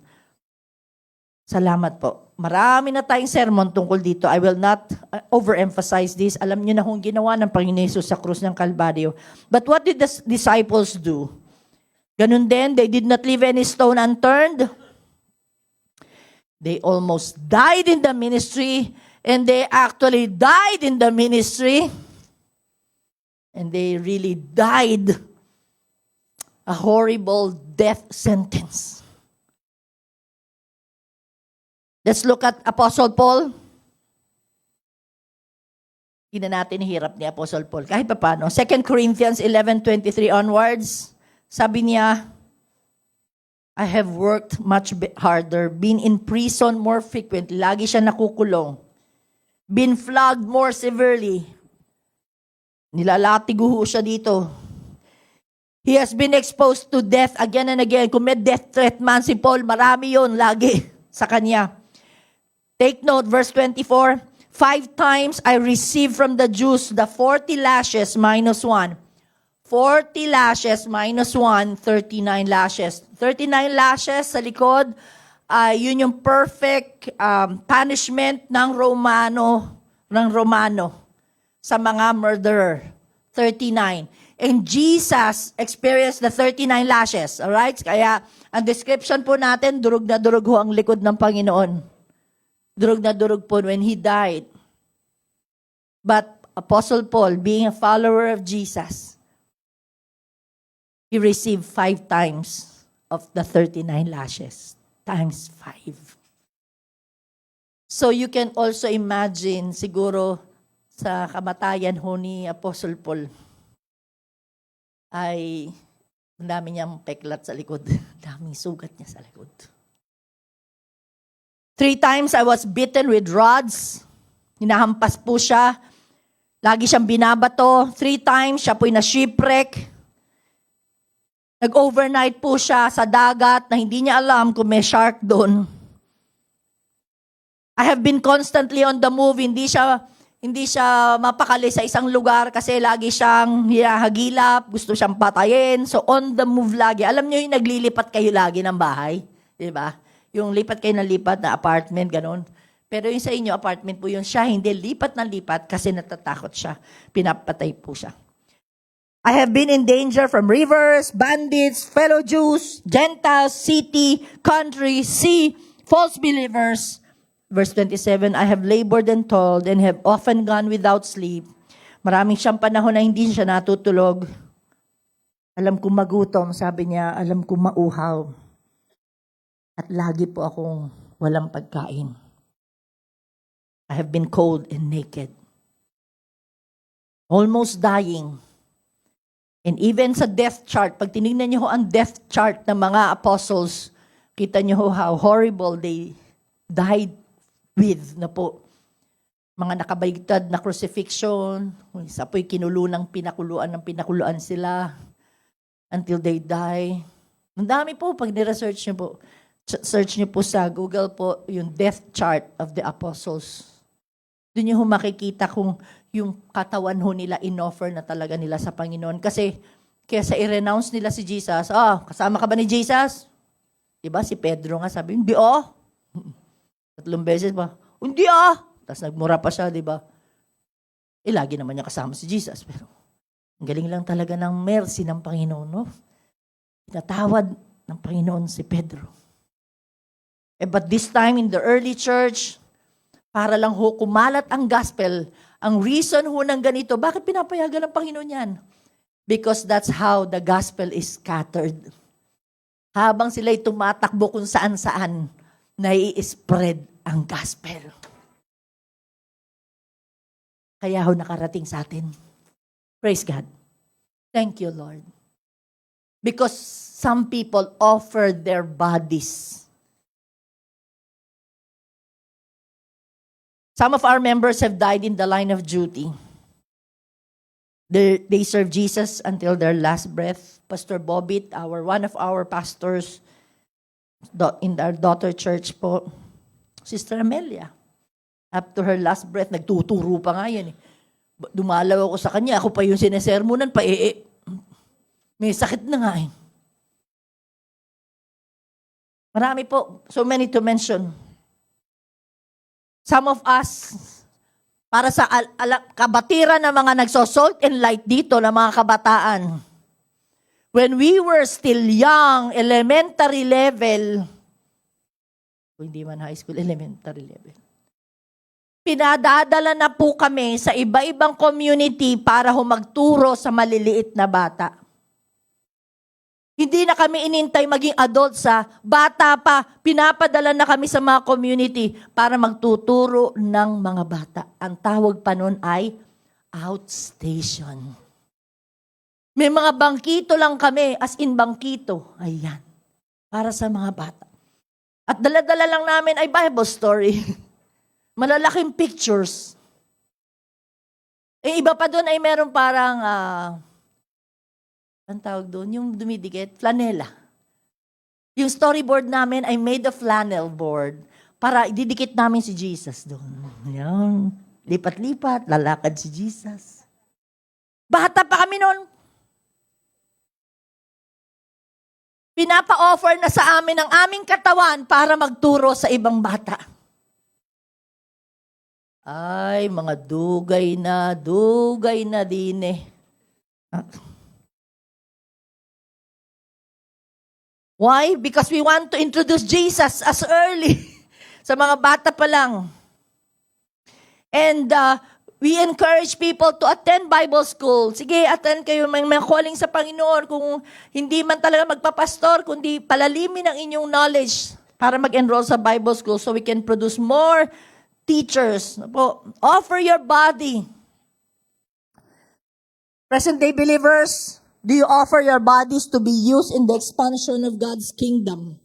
Salamat po. Marami na tayong sermon tungkol dito. I will not overemphasize this. Alam niyo na kung ginawa ng Panginoon Hesus sa krus ng Kalbaryo. But what did the disciples do? Ganun din, they did not leave any stone unturned. They almost died in the ministry, and they actually died in the ministry. And they really died a horrible death sentence. Let's look at Apostle Paul. Hindi natin hirap ni Apostle Paul. Kahit pa paano. 2 Corinthians 11:23 onwards, sabi niya, I have worked much harder, been in prison more frequently, lagi siya nakukulong, been flogged more severely, nilalatigo siya dito. He has been exposed to death again and again. Kung may death threat man si Paul, marami yun lagi sa kanya. Take note, verse 24, 5 times I received from the Jews the 40 lashes minus 1. 40 lashes minus 1, 39 lashes. 39 lashes sa likod, yun yung perfect punishment ng Romano sa mga murderer. 39. And Jesus experienced the 39 lashes. Alright? Kaya, ang description po natin, durog na durog ho ang likod ng Panginoon. Durog na durog po when He died. But Apostle Paul, being a follower of Jesus, he received 5 times of the 39 lashes. Times 5. So you can also imagine, siguro, sa kamatayan ho ni Apostle Paul, ay ang dami niyang peklat sa likod. Daming sugat niya sa likod. 3 times I was beaten with rods. Hinahampas po siya. Lagi siyang binabato. 3 times siya po'y na-shipwreck. Nag-overnight po siya sa dagat na hindi niya alam kung may shark doon. I have been constantly on the move. Hindi siya mapakali sa isang lugar kasi lagi siyang hinahagilap, gusto siyang patayin. So on the move lagi. Alam niyo yung naglilipat kayo lagi ng bahay, 'di ba? Yung lipat kayo ng lipat na apartment, ganun. Pero yung sa inyo, apartment po yun. Siya hindi lipat ng lipat kasi natatakot siya. Pinapatay po siya. I have been in danger from rivers, bandits, fellow Jews, Gentiles, city, country, sea, false believers. Verse 27, I have labored and toiled and have often gone without sleep. Maraming siyang panahon na hindi siya natutulog. Alam kong magutom, sabi niya, alam kong mauhaw. At lagi po akong walang pagkain. I have been cold and naked. almost dying. And even sa death chart, pag tinignan niyo ho ang death chart ng mga apostles, kita niyo ho how horrible they died with na po. Mga nakabaligtad na crucifixion, isa po'y kinulunang pinakuluan sila until they die. Ang dami po, pag ni-research niyo po, search niyo po sa Google po, yung death chart of the apostles. Doon niyo ho makikita kung yung katawan ho nila in-offer na talaga nila sa Panginoon. Kasi, kesa i-renounce nila si Jesus, kasama ka ba ni Jesus? Diba, si Pedro nga sabi, hindi 3 beses pa, hindi Tapos nagmura pa siya, diba? Lagi naman niya kasama si Jesus. Pero, ang galing lang talaga ng mercy ng Panginoon, no? Pinatawad ng Panginoon si Pedro. But this time in the early church, para lang ho kumalat ang gospel, ang reason ho ng ganito, bakit pinapayagan ng Panginoon yan? Because that's how the gospel is scattered. Habang sila'y tumatakbo kung saan-saan, nai-spread ang gospel. Kaya ho nakarating sa atin. Praise God. Thank you, Lord. Because some people offer their bodies. Some of our members have died in the line of duty. They serve Jesus until their last breath. Pastor Bobit, one of our pastors in our daughter church po, Sister Amelia. Up to her last breath, nagtuturo pa nga yan. Dumalaw ako sa kanya, ako pa yung sinesermonan, may sakit na nga eh. Marami po, so many to mention. Some of us, para sa kabatiran ng mga nagso-salt and light dito, ng mga kabataan, when we were still young, elementary level, hindi man high school, elementary level, pinadadala na po kami sa iba-ibang community para magturo sa maliliit na bata. Hindi na kami inintay maging adult sa bata pa. Pinapadala na kami sa mga community para magtuturo ng mga bata. Ang tawag pa nun ay outstation. May mga bangkito lang kami, as in bangkito. Ayan. Para sa mga bata. At dala-dala lang namin ay Bible story. Malalaking pictures. Iba pa doon ay meron parang, ang tawag doon, yung dumidikit, flanela. Yung storyboard namin ay made of flannel board para ididikit namin si Jesus doon. Yan. Lipat-lipat, lalakad si Jesus. Bata pa kami noon. Pinapa-offer na sa amin ang aming katawan para magturo sa ibang bata. Ay, mga dugay na din eh. Why? Because we want to introduce Jesus as early. Sa mga bata pa lang. And we encourage people to attend Bible school. Sige, attend kayo, may calling sa Panginoon. Kung hindi man talaga magpapastor, kundi palalimin ang inyong knowledge para mag-enroll sa Bible school so we can produce more teachers. Offer your body. Present-day believers, do you offer your bodies to be used in the expansion of God's kingdom?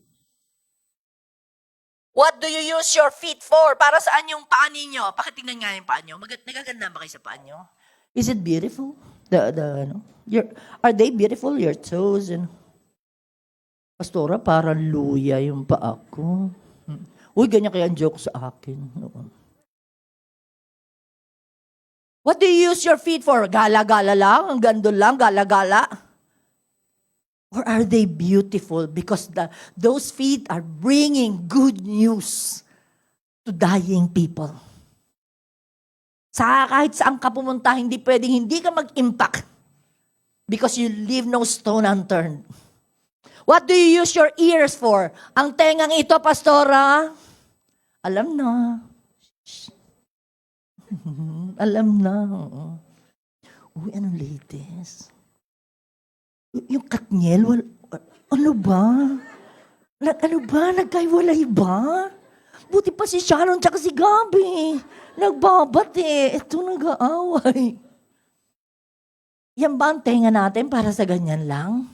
What do you use your feet for? Para saan yung paa ninyo? Pakitingnan nga yung paa nyo. Nagaganda ba kayo sa paa nyo? Is it beautiful? Are they beautiful? Your toes? Pastora, parang luya yung paa ko. Uy, ganyan kaya ang joke sa akin. What do you use your feet for? Gala-gala lang? Ang gandol lang? Gala-gala? Or are they beautiful because those feet are bringing good news to dying people? Kahit saan ka pumunta, hindi pwedeng hindi ka mag-impact because you leave no stone unturned. What do you use your ears for? Ang tengang ito, pastora? Alam na. Alam na. Uy, anong latest? Yung Katniel, ano ba? Ano ba? Nagkaiwalay ba? Buti pa si Sharon tsaka si Gabi. Nagbabat eh. Ito nag-aaway. Yan ba ang tenga natin para sa ganyan lang?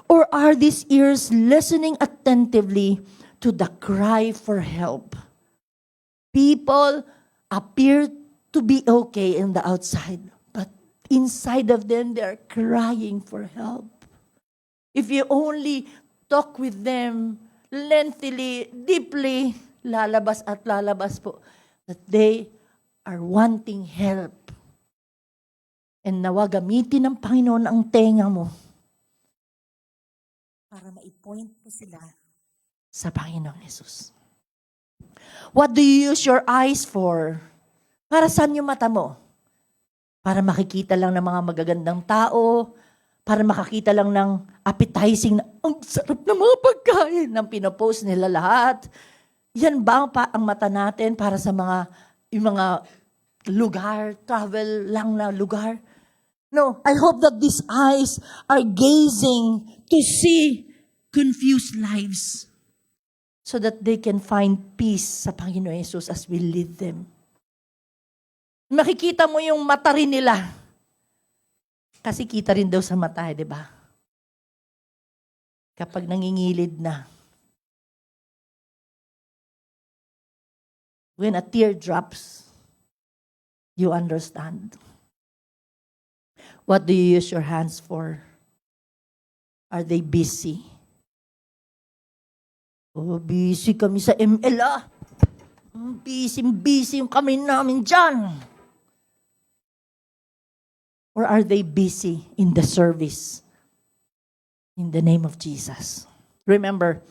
Or are these ears listening attentively to the cry for help? People appear to be okay in the outside, but inside of them, they're crying for help. If you only talk with them lengthily, deeply, lalabas at lalabas po, that they are wanting help. And nawa gamitin ng Panginoon ang tenga mo para maipoint mo sila sa Panginoong Yesus. What do you use your eyes for? Para saan yung mata mo? Para makikita lang ng mga magagandang tao? Para makakita lang ng appetizing na, ang sarap ng mga pagkain ng pinopost nila lahat? Yan ba ang mata natin para sa yung mga lugar, travel lang na lugar? No, I hope that these eyes are gazing to see confused lives so that they can find peace sa Panginoon Yesus as we lead them. Makikita mo yung mata rin nila. Kasi kita rin daw sa mata, di ba? Kapag nangingilid na. When a tear drops, you understand. What do you use your hands for? Are they busy? Oh, busy kami sa ML Busy yung kami namin dyan. Or are they busy in the service? In the name of Jesus. Remember,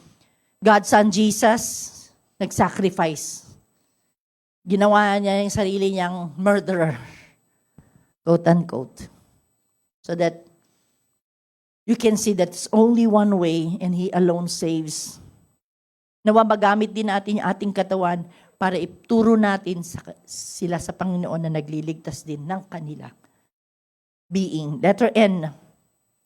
God's Son Jesus, nag-sacrifice. Ginawa niya yung sarili niyang murderer. Quote unquote. So that you can see that it's only one way and He alone saves. Nawa magamit din natin yung ating katawan para ituro natin sila sa Panginoon na nagliligtas din ng kanila being. Letter N,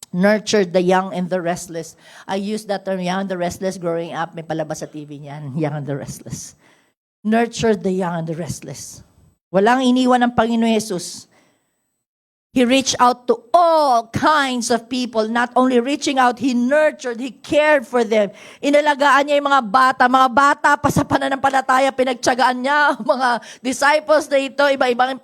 nurture the young and the restless. I used that term, young and the restless, growing up. May palabas sa TV niyan, young and the restless. Nurture the young and the restless. Walang iniwan ng Panginoon Yesus. He reached out to all kinds of people. Not only reaching out, He nurtured, He cared for them. Inalagaan niya yung mga bata pa sa pananampalataya, pinagtsagaan niya, mga disciples na ito, iba-ibang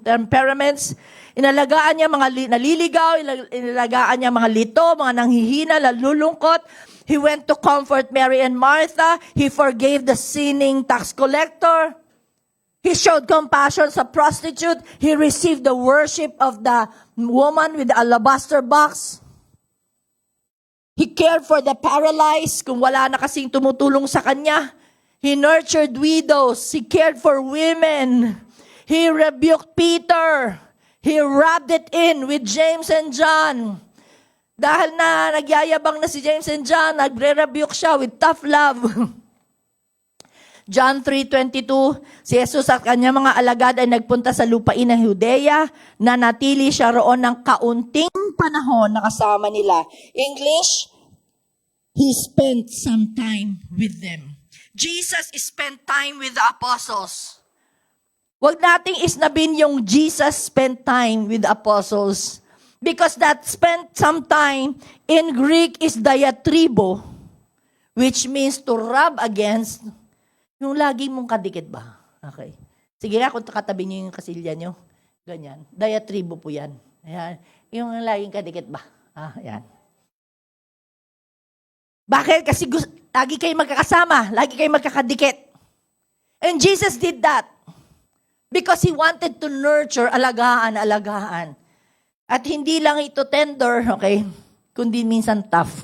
temperaments. Inalagaan niya mga naliligaw, inalagaan niya mga lito, mga nanghihina, nalulungkot. He went to comfort Mary and Martha. He forgave the sinning tax collector. He showed compassion sa prostitute. He received the worship of the woman with the alabaster box. He cared for the paralyzed kung wala na kasing tumutulong sa kanya. He nurtured widows. He cared for women. He rebuked Peter. He rubbed it in with James and John. Dahil na nagyayabang na si James and John, nagre-rebuke siya with tough love. John 3:22, si Jesus at kanyang mga alagad ay nagpunta sa lupain ng Judea, na natili siya roon ng kaunting panahon na kasama nila. English, He spent some time with them. Jesus spent time with the apostles. Huwag nating isnabin yung Jesus spent time with the apostles. Because that spent some time in Greek is diatribo, which means to rub against. Yung lagi mong kadikit ba? Okay. Sige nga, kung katabi niyo yung kasilya niyo, ganyan. Diatribo po yan. Ayan. Yung laging kadikit ba? Ayan. Bakit? Kasi lagi kayo magkakasama. Lagi kayo magkakadikit. And Jesus did that. Because He wanted to nurture, alagaan. At hindi lang ito tender, okay? Kundi minsan tough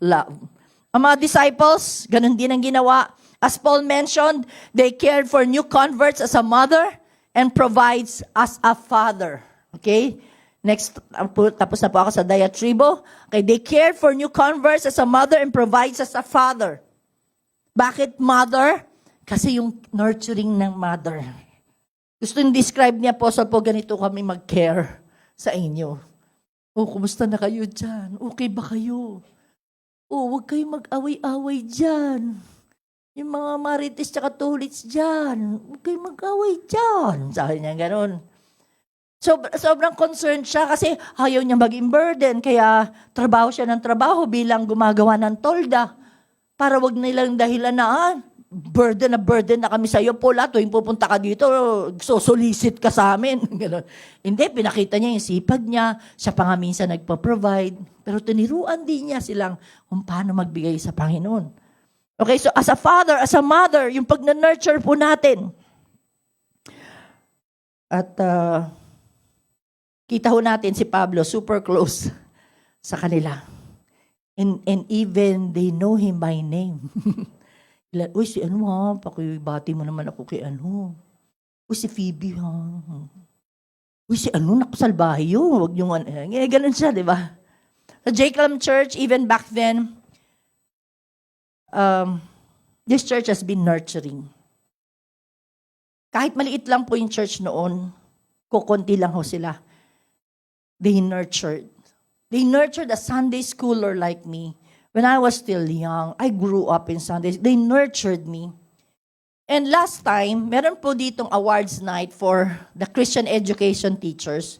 love. Ang mga disciples, ganun din ang ginawa. As Paul mentioned, they cared for new converts as a mother and provides as a father. Okay? Next, tapos na po ako sa diatribo. Okay, they cared for new converts as a mother and provides as a father. Bakit mother? Kasi yung nurturing ng mother. Gusto yung describe niya, Apostle po, ganito kami mag-care sa inyo. Oh, kumusta na kayo dyan? Okay ba kayo? Oh, huwag kayong mag-away-away dyan. Yung mga marites tsaka tulits dyan, huwag kayong mag-away dyan. Sabi niya, ganun. Sobrang concerned siya kasi ayaw niya maging burden. Kaya trabaho siya ng trabaho bilang gumagawa ng tolda. Para wag nilang dahilan na, burden na kami sa iyo, Paula, tuwing pupunta ka dito, solicit ka sa amin. Ganon. Hindi, pinakita niya yung sipag niya. Siya pa nga minsan nagpa-provide. Pero tiniruan din niya silang kung paano magbigay sa Panginoon. Okay, so as a father, as a mother, yung pag-nurture po natin. At kita ho natin si Pablo, super close sa kanila. And even they know him by name. Uy, si ano ha, pakibati mo naman ako kay ano. Uy, si Phoebe ha. Uy, si ano, nakasalbahe yun. Huwag yung ano. Ganun siya, di ba? Sa Jacob Church, even back then, this church has been nurturing. Kahit maliit lang po yung church noon, kukunti lang ho sila. They nurtured. They nurtured a Sunday schooler like me. When I was still young, I grew up in Sundays. They nurtured me. And last time, meron po ditong awards night for the Christian education teachers.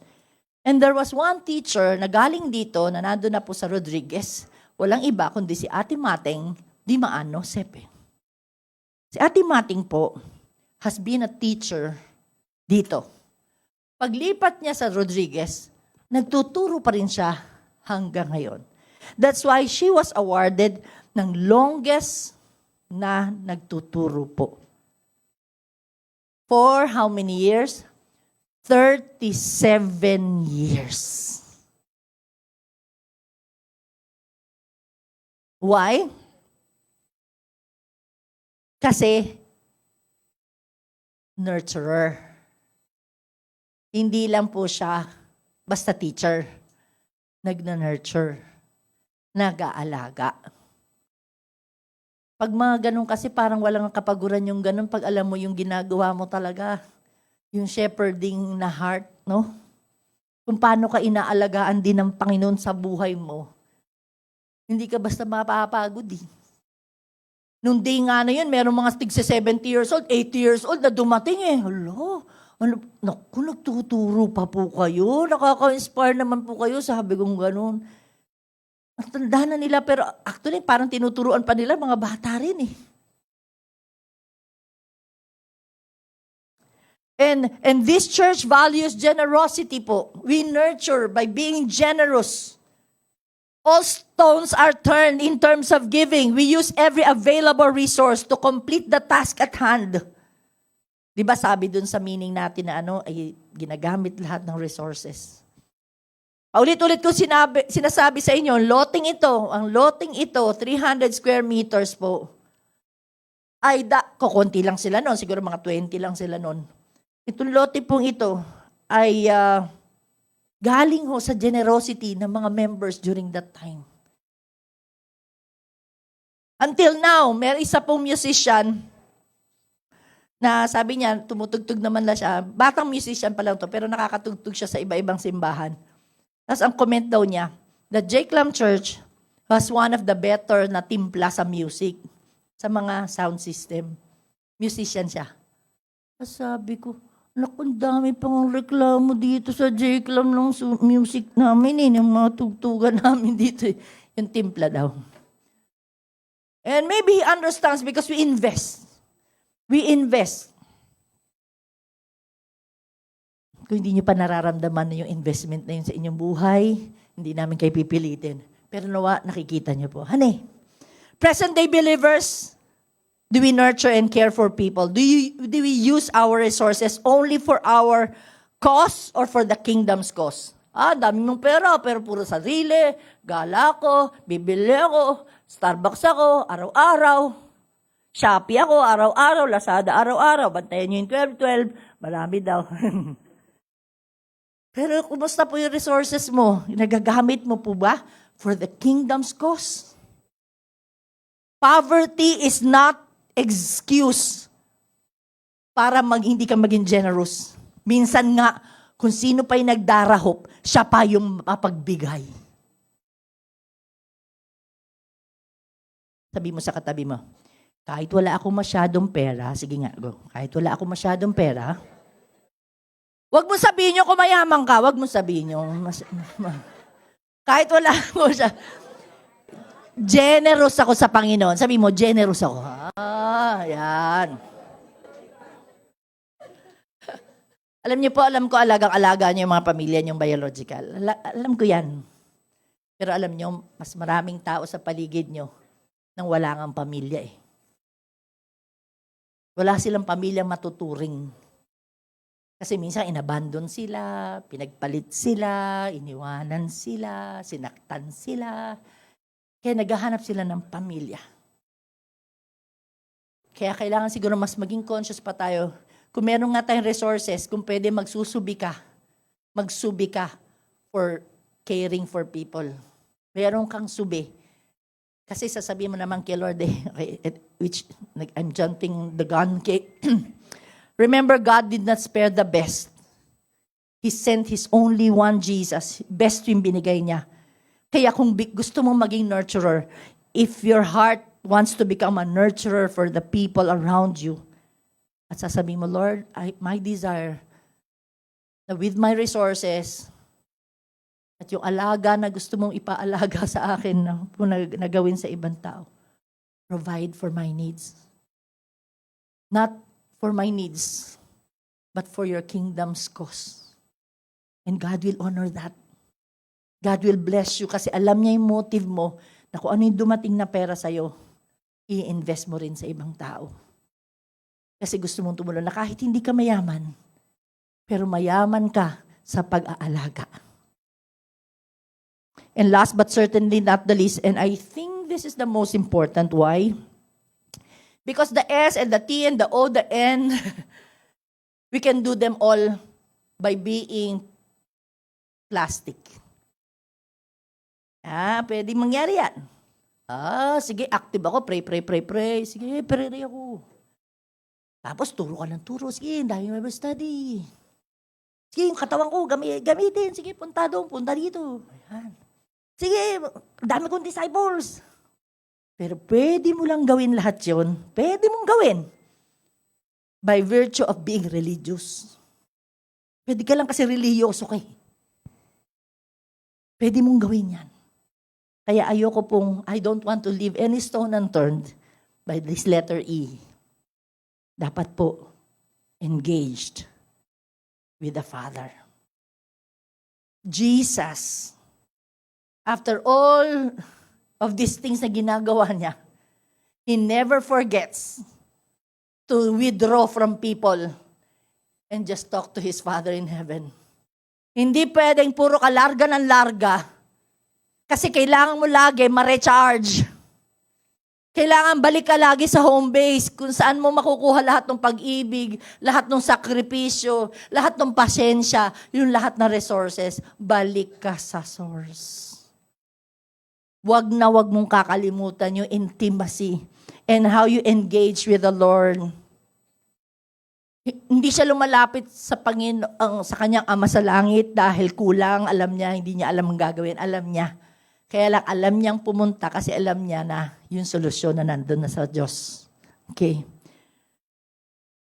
And there was one teacher na galing dito, na nandun na po sa Rodriguez. Walang iba kundi si Ate Mating Dimaano Sepe. Si Ate Mating po has been a teacher dito. Paglipat niya sa Rodriguez, nagtuturo pa rin siya hanggang ngayon. That's why she was awarded ng longest na nagtuturo po. For how many years? 37 years. Why? Kasi nurturer. Hindi lang po siya basta teacher. Nagna-nurture. Nag-aalaga. Pag mga ganun kasi parang walang kapaguran yung ganun pag alam mo yung ginagawa mo talaga. Yung shepherding na heart, no? Kung paano ka inaalagaan din ng Panginoon sa buhay mo. Hindi ka basta mapapagod eh. Nung day nga na yun, merong mga tig 70 years old, 80 years old na dumating eh. Hala, naku, nagtuturo pa po kayo. Nakaka-inspire naman po kayo, sabi kong ganun. Ang tanda na nila, pero actually parang tinuturuan pa nila, mga bata rin eh. And this church values generosity po. We nurture by being generous. All stones are turned in terms of giving. We use every available resource to complete the task at hand. Di ba sabi dun sa meaning natin na ay ginagamit lahat ng resources. Ulit-ulit ko sinasabi sa inyo, ang loting ito, 300 square meters po, ay kukunti lang sila noon, siguro mga 20 lang sila noon. Itong lote pong ito ay galing ho sa generosity ng mga members during that time. Until now, may isa pong musician na sabi niya, tumutugtog naman na siya. Batang musician pa lang to, pero nakakatugtog siya sa iba-ibang simbahan. Tapos ang comment daw niya, the Jakelam Church was one of the better na timpla sa music, sa mga sound system. Musician siya. Tapos sabi ko, naku, ang dami pang reklamo dito sa Jakelam ng music namin yung mga tugtugan namin dito. Yung timpla daw. And maybe he understands because we invest. We invest. Kung hindi nyo pa nararamdaman na yung investment na yun sa inyong buhay, hindi namin kayo pipilitin. Pero nawa, nakikita nyo po. Honey, present-day believers, do we nurture and care for people? Do we use our resources only for our cause or for the kingdom's cause? Dami mong pera, pero puro sarili, gala ko, bibili ako, Starbucks ako, araw-araw, Shopee ako, araw-araw, Lazada, araw-araw, bantayan nyo yung 12-12, marami daw. Pero kumusta po yung resources mo? Nagagamit mo po ba for the kingdom's cause? Poverty is not excuse para hindi ka maging generous. Minsan nga, kung sino pa yung nagdarahop, siya pa yung mapagbigay. Sabi mo sa katabi mo, kahit wala ako masyadong pera, sige nga, go. Kahit wala ako masyadong pera, Huwag mo sabihin nyo kung mayaman ka. Huwag mo sabihin nyo. Kahit wala mo siya. Generous ako sa Panginoon. Sabi mo, generous ako. Yan. Alam niyo po, alam ko alagang-alaga niyo yung mga pamilya niyong biological. Alam ko yan. Pero alam niyo, mas maraming tao sa paligid niyo nang wala ngang pamilya eh. Wala silang pamilyang matuturing. Kasi minsan inabandon sila, pinagpalit sila, iniwanan sila, sinaktan sila. Kaya naghahanap sila ng pamilya. Kaya kailangan siguro mas maging conscious pa tayo. Kung meron nga tayong resources, kung pwede magsubi ka for caring for people. Meron kang subi. Kasi sasabihin mo naman kay Lord, which I'm jumping the gun. Remember, God did not spare the best. He sent His only one Jesus. Best yung binigay niya. Kaya kung gusto mong maging nurturer, if your heart wants to become a nurturer for the people around you, at sasabihin mo, Lord, my desire na with my resources, at yung alaga na gusto mong ipaalaga sa akin na gawin sa ibang tao, provide for my needs. Not for my needs, but for your kingdom's cause. And God will honor that. God will bless you kasi alam niya yung motive mo na kung ano yung dumating na pera sa'yo, i-invest mo rin sa ibang tao. Kasi gusto mong tumulong na kahit hindi ka mayaman, pero mayaman ka sa pag-aalaga. And last but certainly not the least, and I think this is the most important. Why? Because the S and the T and the O, the N, we can do them all by being plastic. Pwede mangyari yan. Sige, active ako, pray. Sige, pray ako. Tapos, turo ka ng turo. Sige, dahil Bible study. Sige, yung katawan ko, gamitin. Sige, punta doon, punta dito. Ayan. Sige, dami kong disciples. Pero pwede mo lang gawin lahat yun. Pwede mong gawin. By virtue of being religious. Pwede ka lang kasi religyoso ka eh. Pwede mong gawin yan. Kaya ayoko I don't want to leave any stone unturned by this letter E. Dapat po, engaged with the Father. Jesus, after all of these things na ginagawa niya, He never forgets to withdraw from people and just talk to His Father in heaven. Hindi pwedeng puro ka larga ng larga kasi kailangan mo lagi ma-recharge. Kailangan balik ka lagi sa home base kung saan mo makukuha lahat ng pag-ibig, lahat ng sakripisyo, lahat ng pasensya, yung lahat na resources. Balik ka sa source. Wag mong kakalimutan yung intimacy and how you engage with the Lord. Hindi siya lumalapit sa Panginoon, sa kanyang Ama sa langit dahil kulang, alam niya, hindi niya alam ang gagawin, alam niya. Kaya lang alam niyang pumunta kasi alam niya na yung solusyon na nandun na sa Diyos. Okay.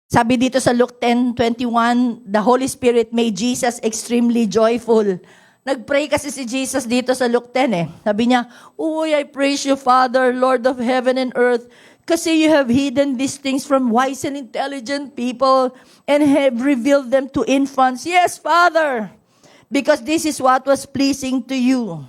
Sabi dito sa Luke 10:21, the Holy Spirit made Jesus extremely joyful. Nag-pray kasi si Jesus dito sa Luke 10 eh. Sabi niya, I praise you, Father, Lord of heaven and earth, kasi you have hidden these things from wise and intelligent people and have revealed them to infants. Yes, Father, because this is what was pleasing to you.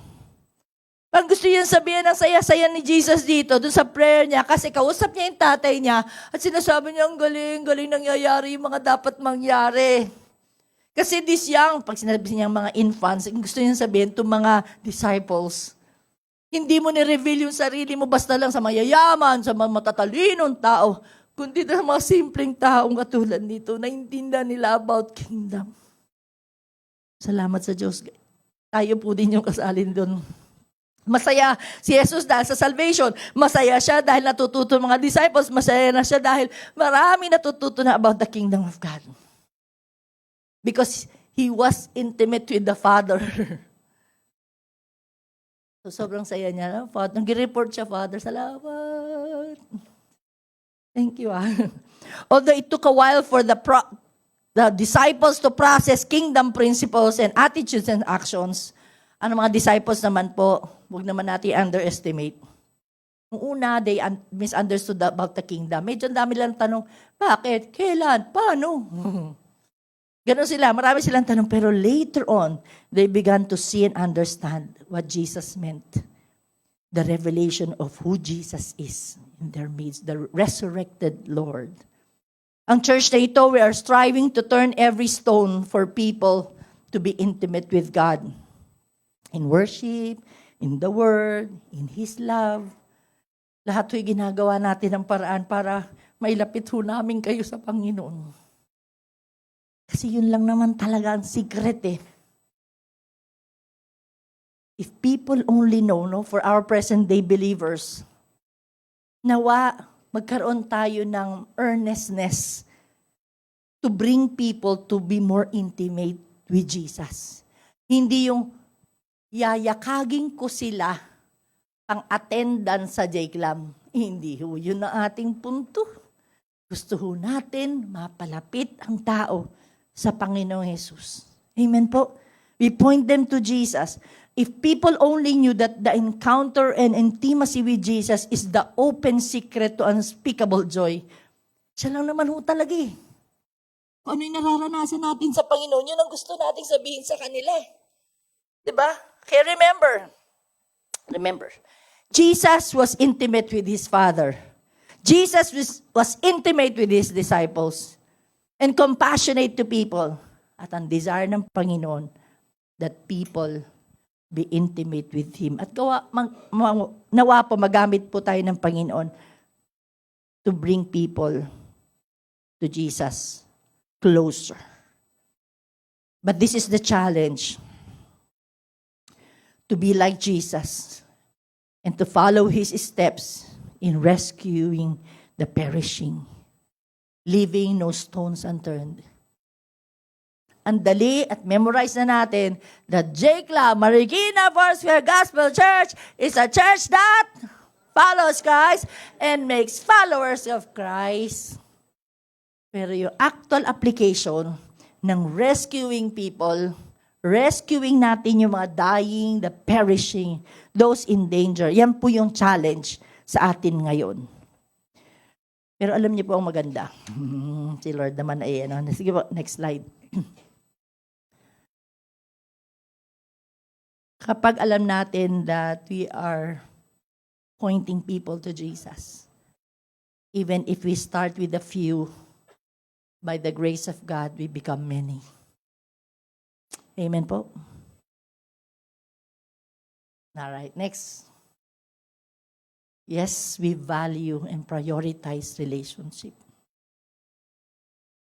Ang gusto niya sabihin ng saya-saya ni Jesus dito, dun sa prayer niya, kasi kausap niya yung tatay niya, at sinasabi niya, ang galing nangyayari yung mga dapat mangyari. Kasi this young, pag sinabi niya mga infants, gusto niya sabihin itong mga disciples, hindi mo ni-reveal yung sarili mo basta lang sa mayayaman, sa mga matatalinong tao, kundi na mga simpleng taong katulad nito, naintindihan nila about kingdom. Salamat sa Diyos. Tayo po din yung kasalin doon. Masaya si Jesus dahil sa salvation. Masaya siya dahil natututo mga disciples. Masaya na siya dahil marami natututo na about the kingdom of God. Because he was intimate with the Father. So sobrang saya niya. Nag-report siya, Father, salamat. Thank you. Although it took a while for the the disciples to process kingdom principles and attitudes and actions. Ano mga disciples naman po, huwag naman natin underestimate. Noong una, they misunderstood about the kingdom. Medyo dami lang tanong, bakit? Kailan? Paano? Ganon sila, marami silang tanong. Pero later on, they began to see and understand what Jesus meant. The revelation of who Jesus is in their midst, the resurrected Lord. Ang church na ito, we are striving to turn every stone for people to be intimate with God. In worship, in the Word, in His love. Lahat ho'y ginagawa natin ng paraan para mailapit ho namin kayo sa Panginoon. Kasi yun lang naman talaga ang secret eh. If people only know, no, for our present-day believers, nawa magkaroon tayo ng earnestness to bring people to be more intimate with Jesus. Hindi yung yayakagin ko sila ang attendance sa J-Clam. Hindi ho, yun ang ating punto. Gusto ho natin mapalapit ang tao sa Panginoong Jesus. Amen po. We point them to Jesus. If people only knew that the encounter and intimacy with Jesus is the open secret to unspeakable joy, siya lang naman ho talaga eh. Kung ano yung nararanasan natin sa Panginoon, yun ang gusto nating sabihin sa kanila. Diba? Kaya remember, Jesus was intimate with His Father. Jesus was intimate with His disciples and compassionate to people. At ang desire ng Panginoon that people be intimate with Him. At nawa po, magamit po tayo ng Panginoon to bring people to Jesus closer. But this is the challenge. To be like Jesus and to follow His steps in rescuing the perishing, leaving no stones unturned. Ang dali at memorize na natin that J-Clam Marikina Foursquare Gospel Church is a church that follows Christ and makes followers of Christ. Pero yung actual application ng rescuing people, rescuing natin yung mga dying, the perishing, those in danger. Yan po yung challenge sa atin ngayon. Pero alam niyo po ang maganda. Si Lord naman ay ano. Sige po, next slide. Kapag alam natin that we are pointing people to Jesus, even if we start with a few, by the grace of God, we become many. Amen po. All right, next. Yes, we value and prioritize relationship.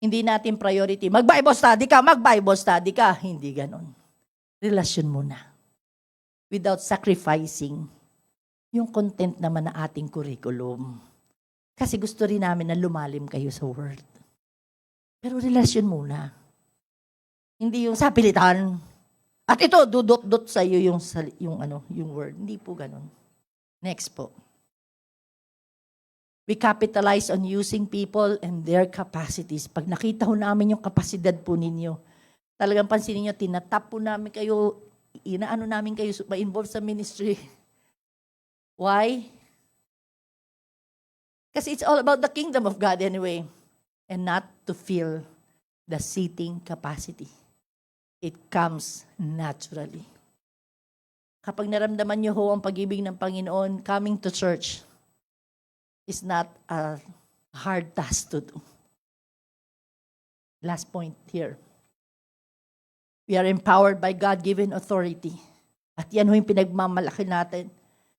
Hindi natin priority, mag-Bible study ka. Hindi ganon. Relasyon muna. Without sacrificing yung content naman na ating curriculum. Kasi gusto rin namin na lumalim kayo sa Word. Pero relasyon muna. Hindi yung sapilitan. At ito, dudot-dot sa iyo yung Word. Hindi po ganun. Next po. We capitalize on using people and their capacities. Pag nakita ho namin yung kapasidad po ninyo, talagang pansinin nyo, tinatap po namin kayo, inaano namin kayo ma-involve sa ministry. Why? Kasi it's all about the kingdom of God anyway. And not to fill the seating capacity. It comes naturally. Kapag naramdaman nyo ho ang pag-ibig ng Panginoon, coming to church is not a hard task to do. Last point here. We are empowered by God-given authority. At yan ho yung pinagmamalaki natin.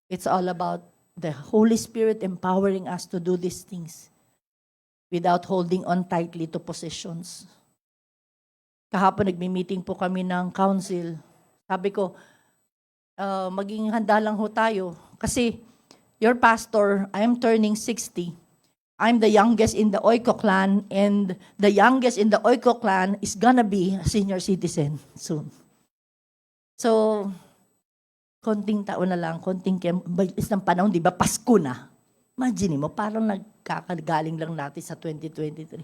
It's all about the Holy Spirit empowering us to do these things without holding on tightly to positions. Kahapon nagmi-meeting po kami ng council. Sabi ko, maging handa lang ho tayo. Kasi your pastor, I am turning 60. I'm the youngest in the Oiko clan, and the youngest in the Oiko clan is gonna be a senior citizen soon. So, konting taon na lang, isang panahon, di ba, Pasko na. Imagine mo, parang nagkakagaling lang natin sa 2023.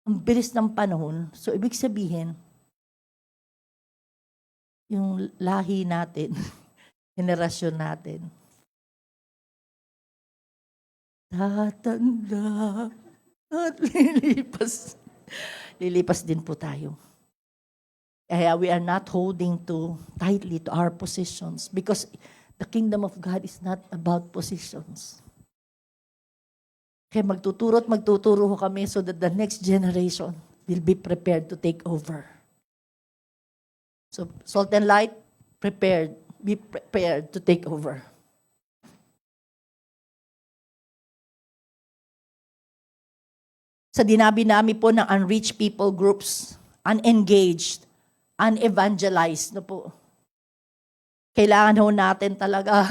Ang bilis ng panahon. So, ibig sabihin, yung lahi natin, generasyon natin, tatanda at lilipas. Lilipas din po tayo. Kaya we are not holding tightly to our positions because the kingdom of God is not about positions. Kaya magtuturo ho kami so that the next generation will be prepared to take over. So, salt and light, be prepared to take over. Sa dinabi-nami po ng unreached people groups, unengaged, unevangelized, no po. Kailangan ho natin talaga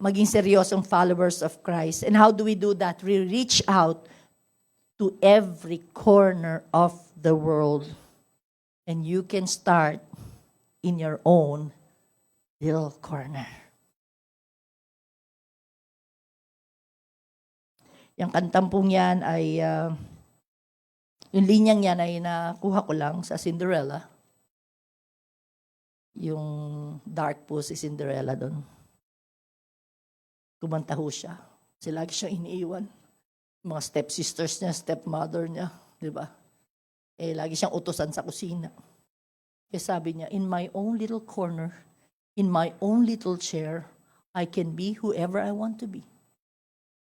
maging seryosong followers of Christ. And how do we do that? We reach out to every corner of the world. And you can start in your own little corner. Yung kantang pong yan ay, yung linyang yan ay nakuha ko lang sa Cinderella. Yung dark po si Cinderella doon. Kumanta ho siya. Kasi lagi siyang iniiwan. Mga stepsisters niya, stepmother niya. Di ba? Lagi siyang utusan sa kusina. Kaya sabi niya, in my own little corner, in my own little chair, I can be whoever I want to be.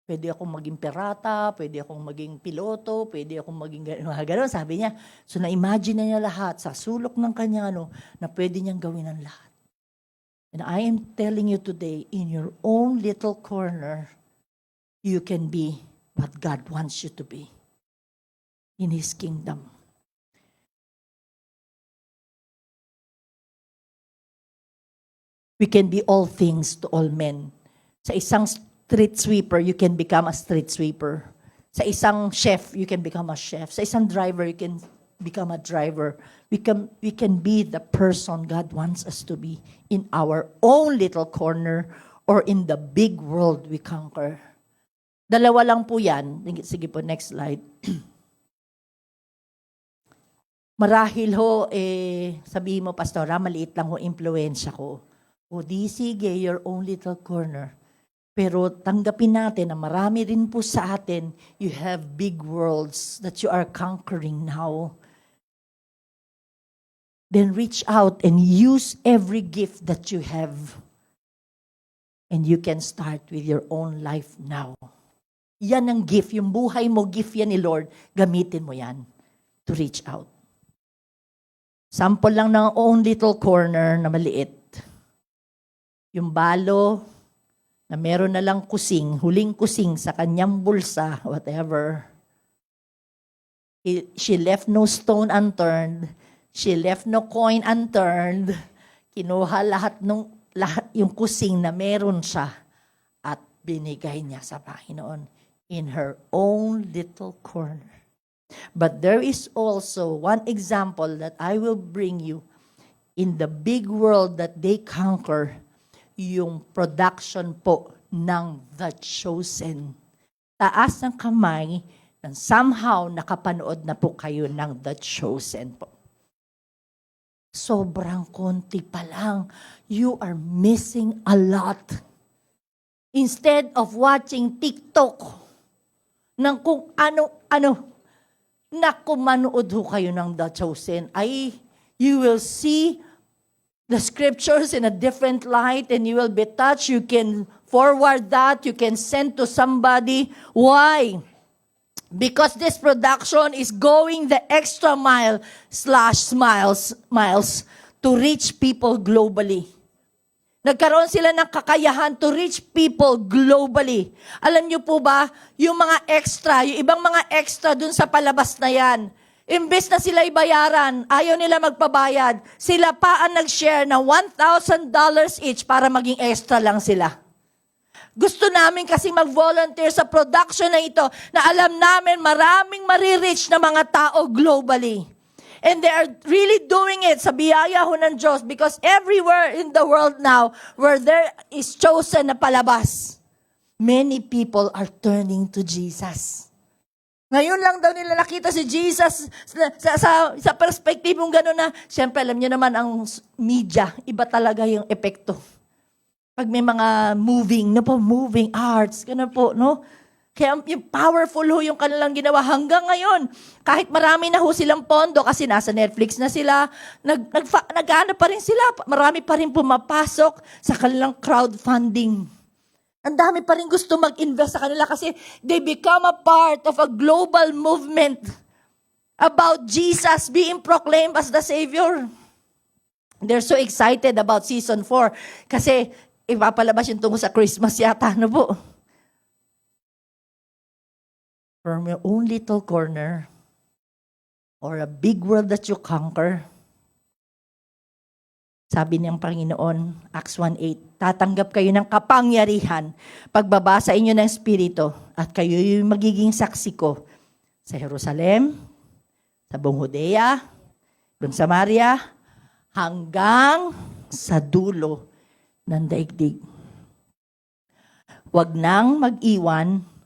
Pwede akong maging pirata, pwede akong maging piloto, pwede akong maging gano'n. Sabi niya, so na-imagine na niya lahat sa sulok ng kanya na pwede niyang gawin ang lahat. And I am telling you today, in your own little corner, you can be what God wants you to be in His kingdom. We can be all things to all men. Sa isang street sweeper, you can become a street sweeper. Sa isang chef, you can become a chef. Sa isang driver, you can become a driver. We can be the person God wants us to be in our own little corner or in the big world we conquer. Dalawa lang po yan. Sige po, next slide. Marahil ho, sabihin mo, Pastora, maliit lang ho, impluensya ko. O di sige, your own little corner. Pero tanggapin natin na marami rin po sa atin, you have big worlds that you are conquering now. Then reach out and use every gift that you have. And you can start with your own life now. Yan ang gift. Yung buhay mo, gift yan ni Lord. Gamitin mo yan to reach out. Sample lang ng own little corner na maliit. Yung balo na meron na lang kusing, huling kusing sa kanyang bulsa, whatever. She left no stone unturned. She left no coin unturned. Kinuha lahat yung kusing na meron siya at binigay niya sa Panginoon in her own little corner. But there is also one example that I will bring you in the big world that they conquer, yung production po ng The Chosen. Taas ng kamay na somehow nakapanood na po kayo ng The Chosen po. Sobrang konti pa lang. You are missing a lot. Instead of watching TikTok ng kung ano-ano, naku, manood ho kayo ng The Chosen. You will see the scriptures in a different light and you will be touched. You can forward that. You can send to somebody. Why? Because this production is going the extra miles to reach people globally. Nagkaroon sila ng kakayahan to reach people globally. Alam niyo po ba, yung mga extra, yung ibang mga extra dun sa palabas na yan, imbes na sila ibayaran, ayaw nila magpabayad, sila pa ang nag-share ng $1,000 each para maging extra lang sila. Gusto namin kasi mag-volunteer sa production na ito na alam namin maraming marireach na mga tao globally. And they are really doing it sa biyaya ho ng Diyos because everywhere in the world now where there is chosen na palabas, many people are turning to Jesus. Ngayon lang daw nila nakita si Jesus sa perspektibong gano'n na, siyempre alam niyo naman ang media, iba talaga yung epekto. Pag may mga moving arts, gano'n po, no? Kaya yung powerful ho yung kanilang ginawa hanggang ngayon. Kahit marami na ho silang pondo kasi nasa Netflix na sila, nag-ano pa rin sila, marami pa rin pumapasok sa kanilang crowdfunding. Ang dami pa rin gusto mag-invest sa kanila kasi they become a part of a global movement about Jesus being proclaimed as the Savior. They're so excited about season 4 kasi ipapalabas yung tungkol sa Christmas yata, no po? From your own little corner or a big world that you conquer, sabi niyang Panginoon, Acts 1:8, tatanggap kayo ng kapangyarihan pagbabasa inyo ng Espiritu at kayo yung magiging saksi ko sa Jerusalem, sa buong Judea, buong Samaria, hanggang sa dulo ng daigdig. Huwag nang mag-iwan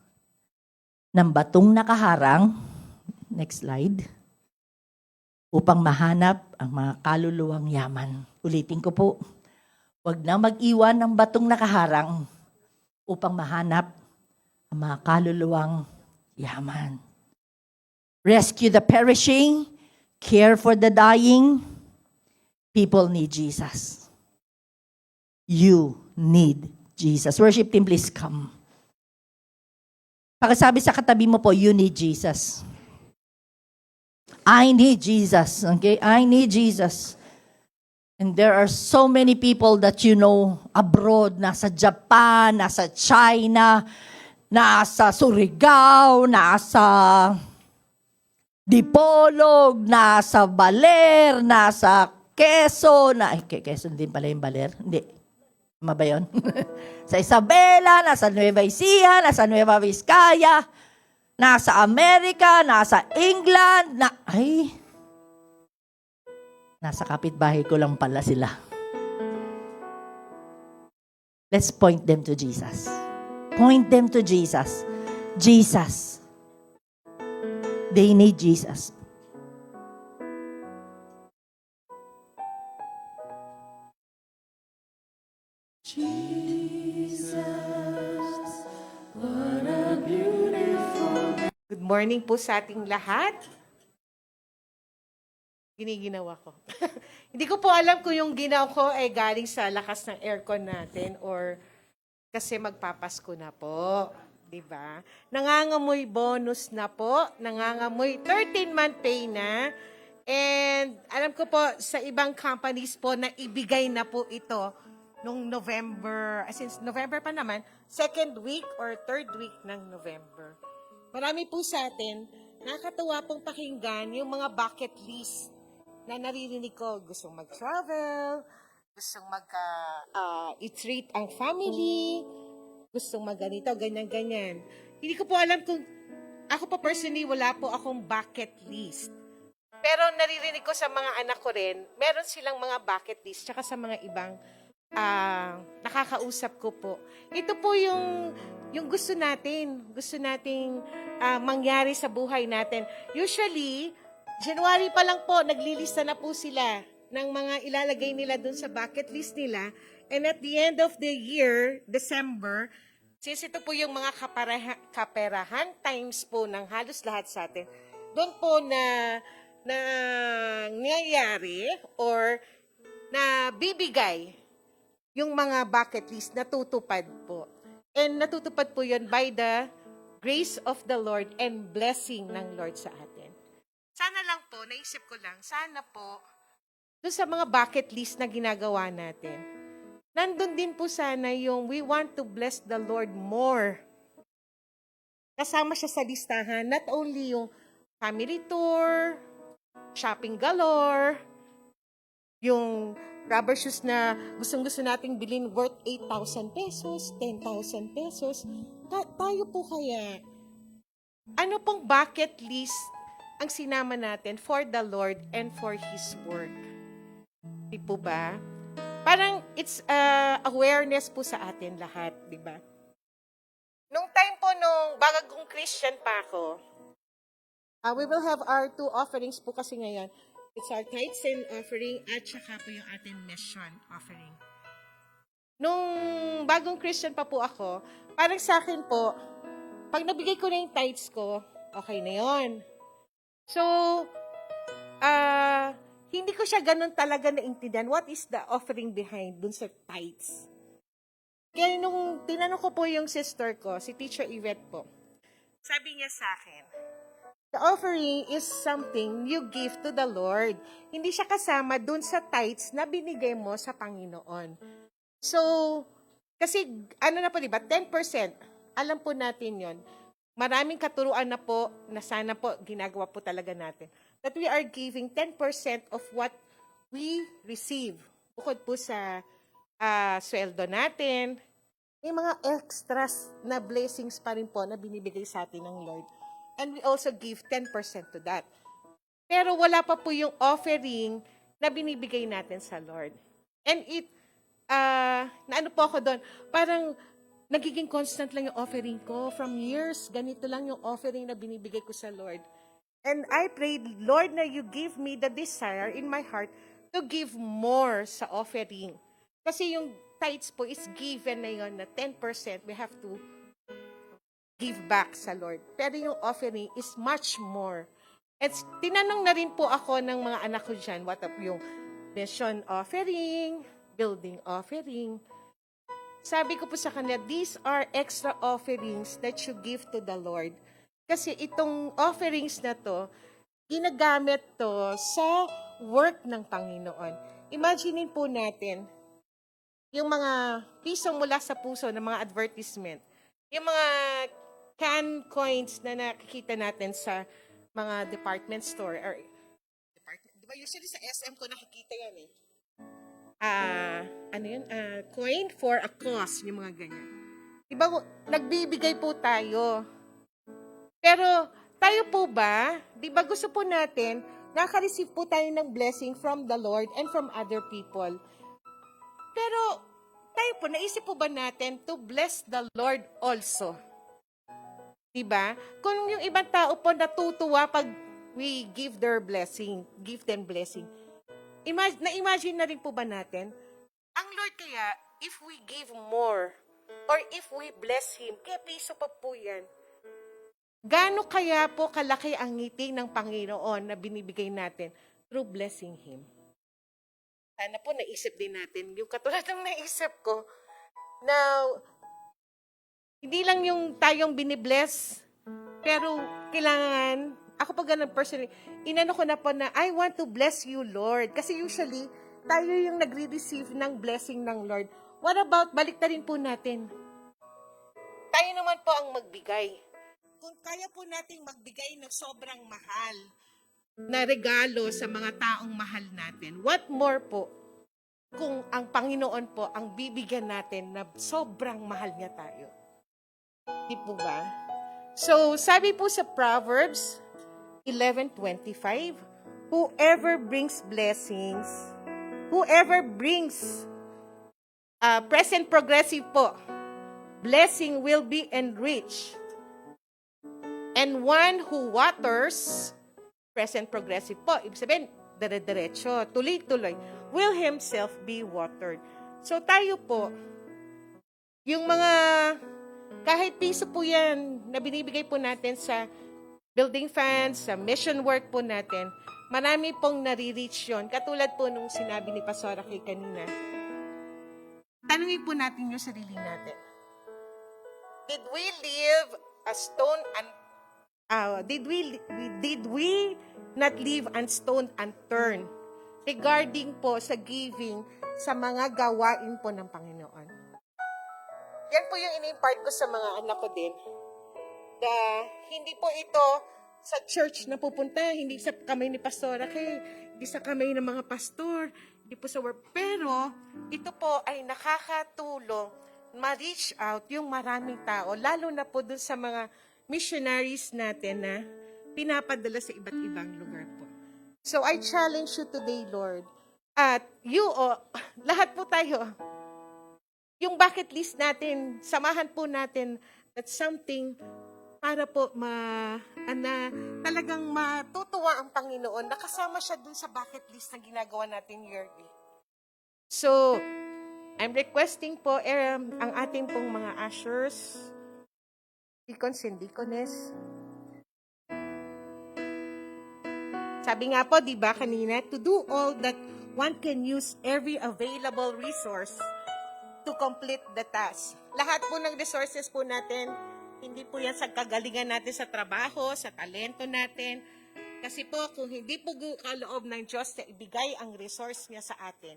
ng batong nakaharang, next slide, upang mahanap ang mga kaluluwang yaman. Ulitin ko po, huwag na mag-iwan ng batong nakaharang upang mahanap ang mga kaluluwang yaman. Rescue the perishing, care for the dying. People need Jesus. You need Jesus. Worship team, please come. Pakisabi sa katabi mo po, you need Jesus. I need Jesus. Okay? I need Jesus. And there are so many people that you know abroad, nasa Japan, nasa China, nasa Surigao, nasa Dipolog, nasa Baler, nasa Quezon, Quezon din pala yung Baler. Hindi. Tama ba yun? Sa Isabela, nasa Nueva Ecija, nasa Nueva Vizcaya, nasa Amerika, nasa England, nasa kapitbahay ko lang pala sila. Let's point them to Jesus. Point them to Jesus. Jesus. They need Jesus. Good morning po sa ating lahat. Giniginawa ko. Hindi ko po alam kung yung ginaw ko ay galing sa lakas ng aircon natin or kasi magpapasko na po. Diba? Nangangamoy bonus na po. Nangangamoy 13-month pay na. And alam ko po sa ibang companies po na ibigay na po ito nung November, since November pa naman, second week or third week ng November. Marami po sa atin, nakakatuwa pong pakinggan yung mga bucket list na naririnig ko. Gustong mag-travel, gustong i-treat ang family, gustong mag-ganito, ganyan-ganyan. Hindi ko po alam kung, ako po personally, wala po akong bucket list. Pero naririnig ko sa mga anak ko rin, meron silang mga bucket list, tsaka sa mga ibang nakakausap ko po. Ito po yung gusto nating mangyari sa buhay natin. Usually, January pa lang po, naglilista na po sila ng mga ilalagay nila dun sa bucket list nila. And at the end of the year, December, since ito po yung mga kaperahan times po ng halos lahat sa atin, doon po na nangyayari or na bibigay yung mga bucket list natutupad po. And natutupad po yun by the grace of the Lord and blessing ng Lord sa atin. Sana lang po, naisip ko lang, sana po, doon sa mga bucket list na ginagawa natin, nandun din po sana yung we want to bless the Lord more. Kasama siya sa listahan, not only yung family tour, shopping galore, yung rubber shoes na gustong-gusto nating bilhin worth 8,000 pesos, 10,000 pesos. Tayo po kaya, ano pong bucket list ang sinama natin for the Lord and for His work? Di po ba? Parang it's awareness po sa atin lahat, di ba? Nung time po, nung bagong Christian pa ako, We will have our two offerings po kasi ngayon. It's our tithes and offering at saka po yung ating mission offering. Nung bagong Christian pa po ako, parang sa akin po, pag nabigay ko na yung tithes ko, okay na yon. So, hindi ko siya ganun talaga naintindihan. What is the offering behind dun sa tithes? Kaya nung tinanong ko po yung sister ko, si Teacher Yvette po, sabi niya sa akin, the offering is something you give to the Lord. Hindi siya kasama dun sa tithes na binigay mo sa Panginoon. So, kasi ano na po, diba? 10%. Alam po natin yon. Maraming katuruan na po na sana po ginagawa po talaga natin. That we are giving 10% of what we receive. Bukod po sa sweldo natin, may mga extras na blessings pa rin po na binibigay sa atin ng Lord. And we also give 10% to that. Pero wala pa po yung offering na binibigay natin sa Lord. And naano po ako doon, parang nagiging constant lang yung offering ko. From years, ganito lang yung offering na binibigay ko sa Lord. And I prayed, Lord, na you give me the desire in my heart to give more sa offering. Kasi yung tithes po is given na yun, na 10% we have to give back sa Lord. Pero yung offering is much more. At tinanong na rin po ako ng mga anak ko dyan, what up yung mission offering, building offering. Sabi ko po sa kanila, these are extra offerings that you give to the Lord. Kasi itong offerings na to, ginagamit to sa work ng Panginoon. Imaginein po natin, yung mga piso mula sa puso ng mga advertisement, yung mga can coins na nakikita natin sa mga department store, or diba usually sa SM ko nakikita yan eh. Coin for a cause, yung mga ganyan. Diba, nagbibigay po tayo. Pero, tayo po ba, diba gusto po natin, naka-receive po tayo ng blessing from the Lord and from other people. Pero, tayo po, naisip po ba natin to bless the Lord also? Diba? Kung yung ibang tao po natutuwa pag we give them blessing. Na-imagine na rin po ba natin? Ang Lord kaya, if we give more, or if we bless Him, kaya piso pa po yan. Gaano kaya po kalaki ang ngiti ng Panginoon na binibigay natin through blessing Him? Sana po naisip din natin, yung katulad ng naisip ko, na hindi lang yung tayong binibless, pero kailangan, ako pa ganun personally, inano ko na po na, I want to bless you, Lord. Kasi usually, tayo yung nagre-receive ng blessing ng Lord. What about, balik na rin po natin. Tayo naman po ang magbigay. Kung kaya po nating magbigay ng sobrang mahal na regalo sa mga taong mahal natin, what more po kung ang Panginoon po ang bibigyan natin na sobrang mahal niya tayo? Di po ba? So, sabi po sa Proverbs 11:25, whoever brings present progressive po, blessing will be enriched. And one who waters, present progressive po, ibig sabihin, dire-diretso, tuloy-tuloy, will himself be watered. So tayo po, yung mga, kahit piso po yan, na binibigay po natin sa building funds, sa mission work po natin, marami pong nare-reach yun. Katulad po nung sinabi ni Pastora kay kanina. Tanungin po natin yung sarili natin. Did we leave a stone did we not leave a stone unturned regarding po sa giving sa mga gawain po ng Panginoon? Yan po yung in-impart ko sa mga anak ko din. Na hindi po ito sa church na pupunta, hindi sa kamay ni Pastora Kay, hindi sa kamay ng mga pastor, hindi po sa work. Pero ito po ay nakakatulong ma-reach out yung maraming tao, lalo na po dun sa mga missionaries natin na pinapadala sa iba't ibang lugar po. So I challenge you today, Lord, at lahat po tayo, yung bucket list natin, samahan po natin that something para po talagang matutuwa ang Panginoon. Nakasama siya dun sa bucket list na ginagawa natin yearly. So, I'm requesting po ang ating pong mga ushers, deacons and deaconess. Sabi nga po, di ba kanina, to do all that one can use every available resource to complete the task. Lahat po ng resources po natin, hindi po yan sa kagalingan natin sa trabaho, sa talento natin. Kasi po, kung hindi po kaloob ng Diyos na ibigay ang resource niya sa atin,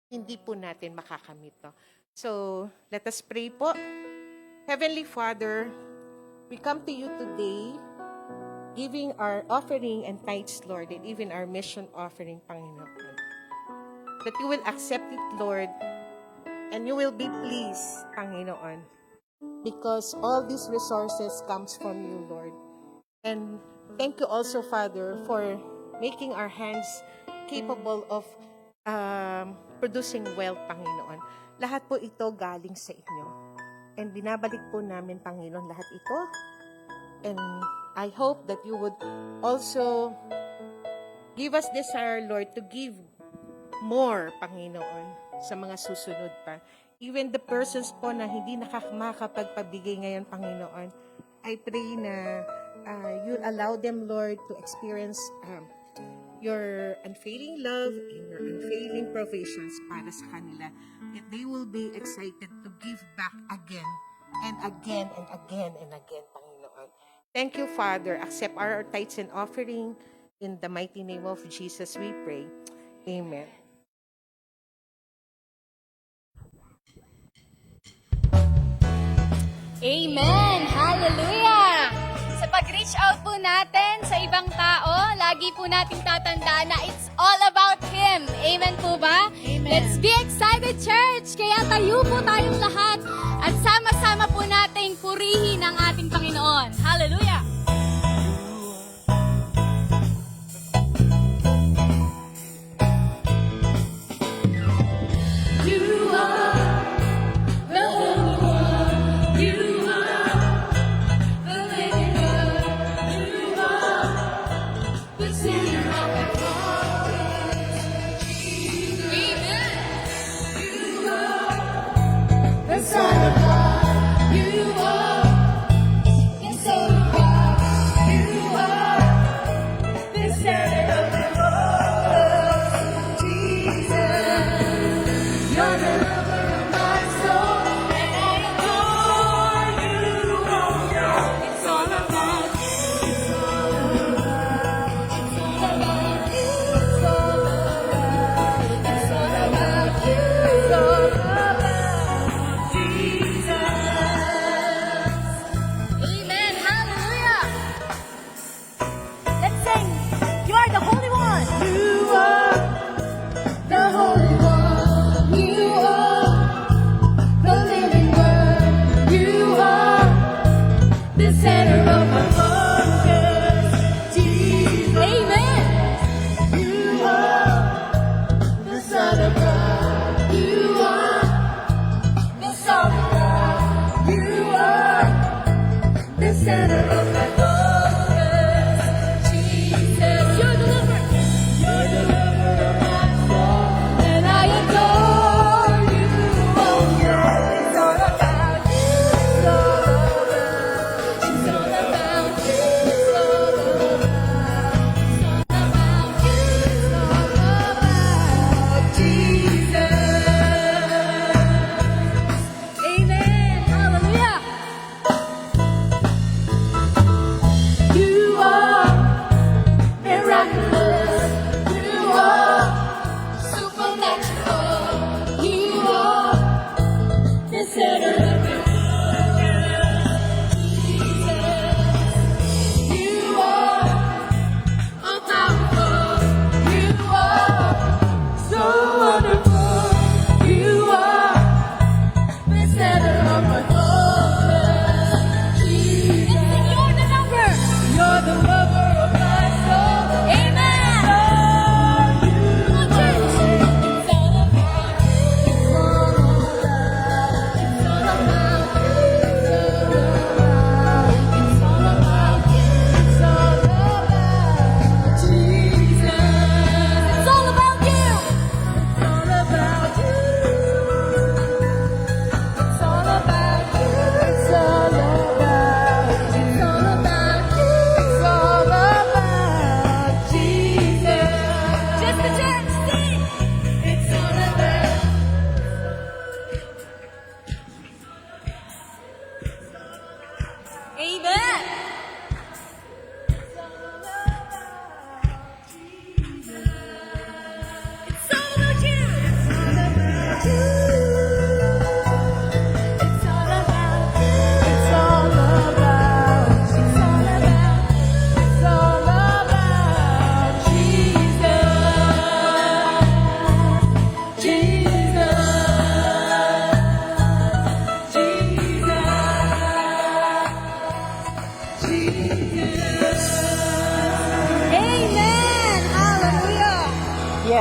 hindi po natin makakamit to. So, let us pray po. Heavenly Father, we come to you today giving our offering and tithes, Lord, and even our mission offering, Panginoon. That you will accept it, Lord, and you will be pleased, Panginoon, because all these resources comes from you, Lord. And thank you also, Father, for making our hands capable of producing wealth, Panginoon. Lahat po ito galing sa inyo. And binabalik po namin, Panginoon, lahat ito. And I hope that you would also give us desire, Lord, to give more, Panginoon, sa mga susunod pa. Even the persons po na hindi makakapagpabigay ngayon, Panginoon, I pray na you allow them, Lord, to experience your unfailing love and your unfailing provisions para sa kanila. That they will be excited to give back again and again and again and again, Panginoon. Thank you, Father. Accept our tithes and offering. In the mighty name of Jesus, we pray. Amen. Amen! Hallelujah! Sa pag-reach out po natin sa ibang tao, lagi po nating tatandaan na it's all about Him. Amen po ba? Amen. Let's be excited, church! Kaya tayo po tayong lahat at sama-sama po nating purihin ang ating Panginoon. Hallelujah!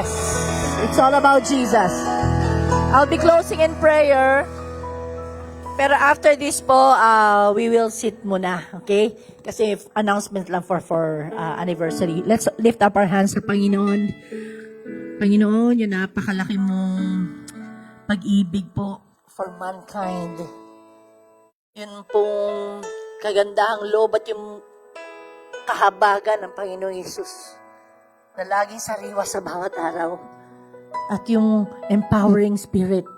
Yes. It's all about Jesus. I'll be closing in prayer. Pero after this po, we will sit muna, okay? Kasi announcement lang for anniversary. Let's lift up our hands sa Panginoon. Panginoon, yung napakalaki mong pag-ibig po for mankind. Yun pong kagandahang loob at yung kahabagan ng Panginoong Yesus na laging sariwa sa bawat araw. At yung empowering spirit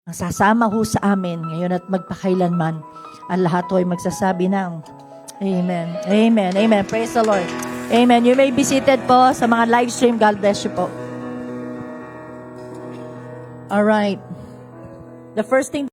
ang sasama ho sa amin ngayon at magpakailanman. Ang lahat ho ay magsasabi ng Amen. Amen. Amen. Praise the Lord. Amen. You may be seated po sa mga live stream. God bless you po. All right. The first thing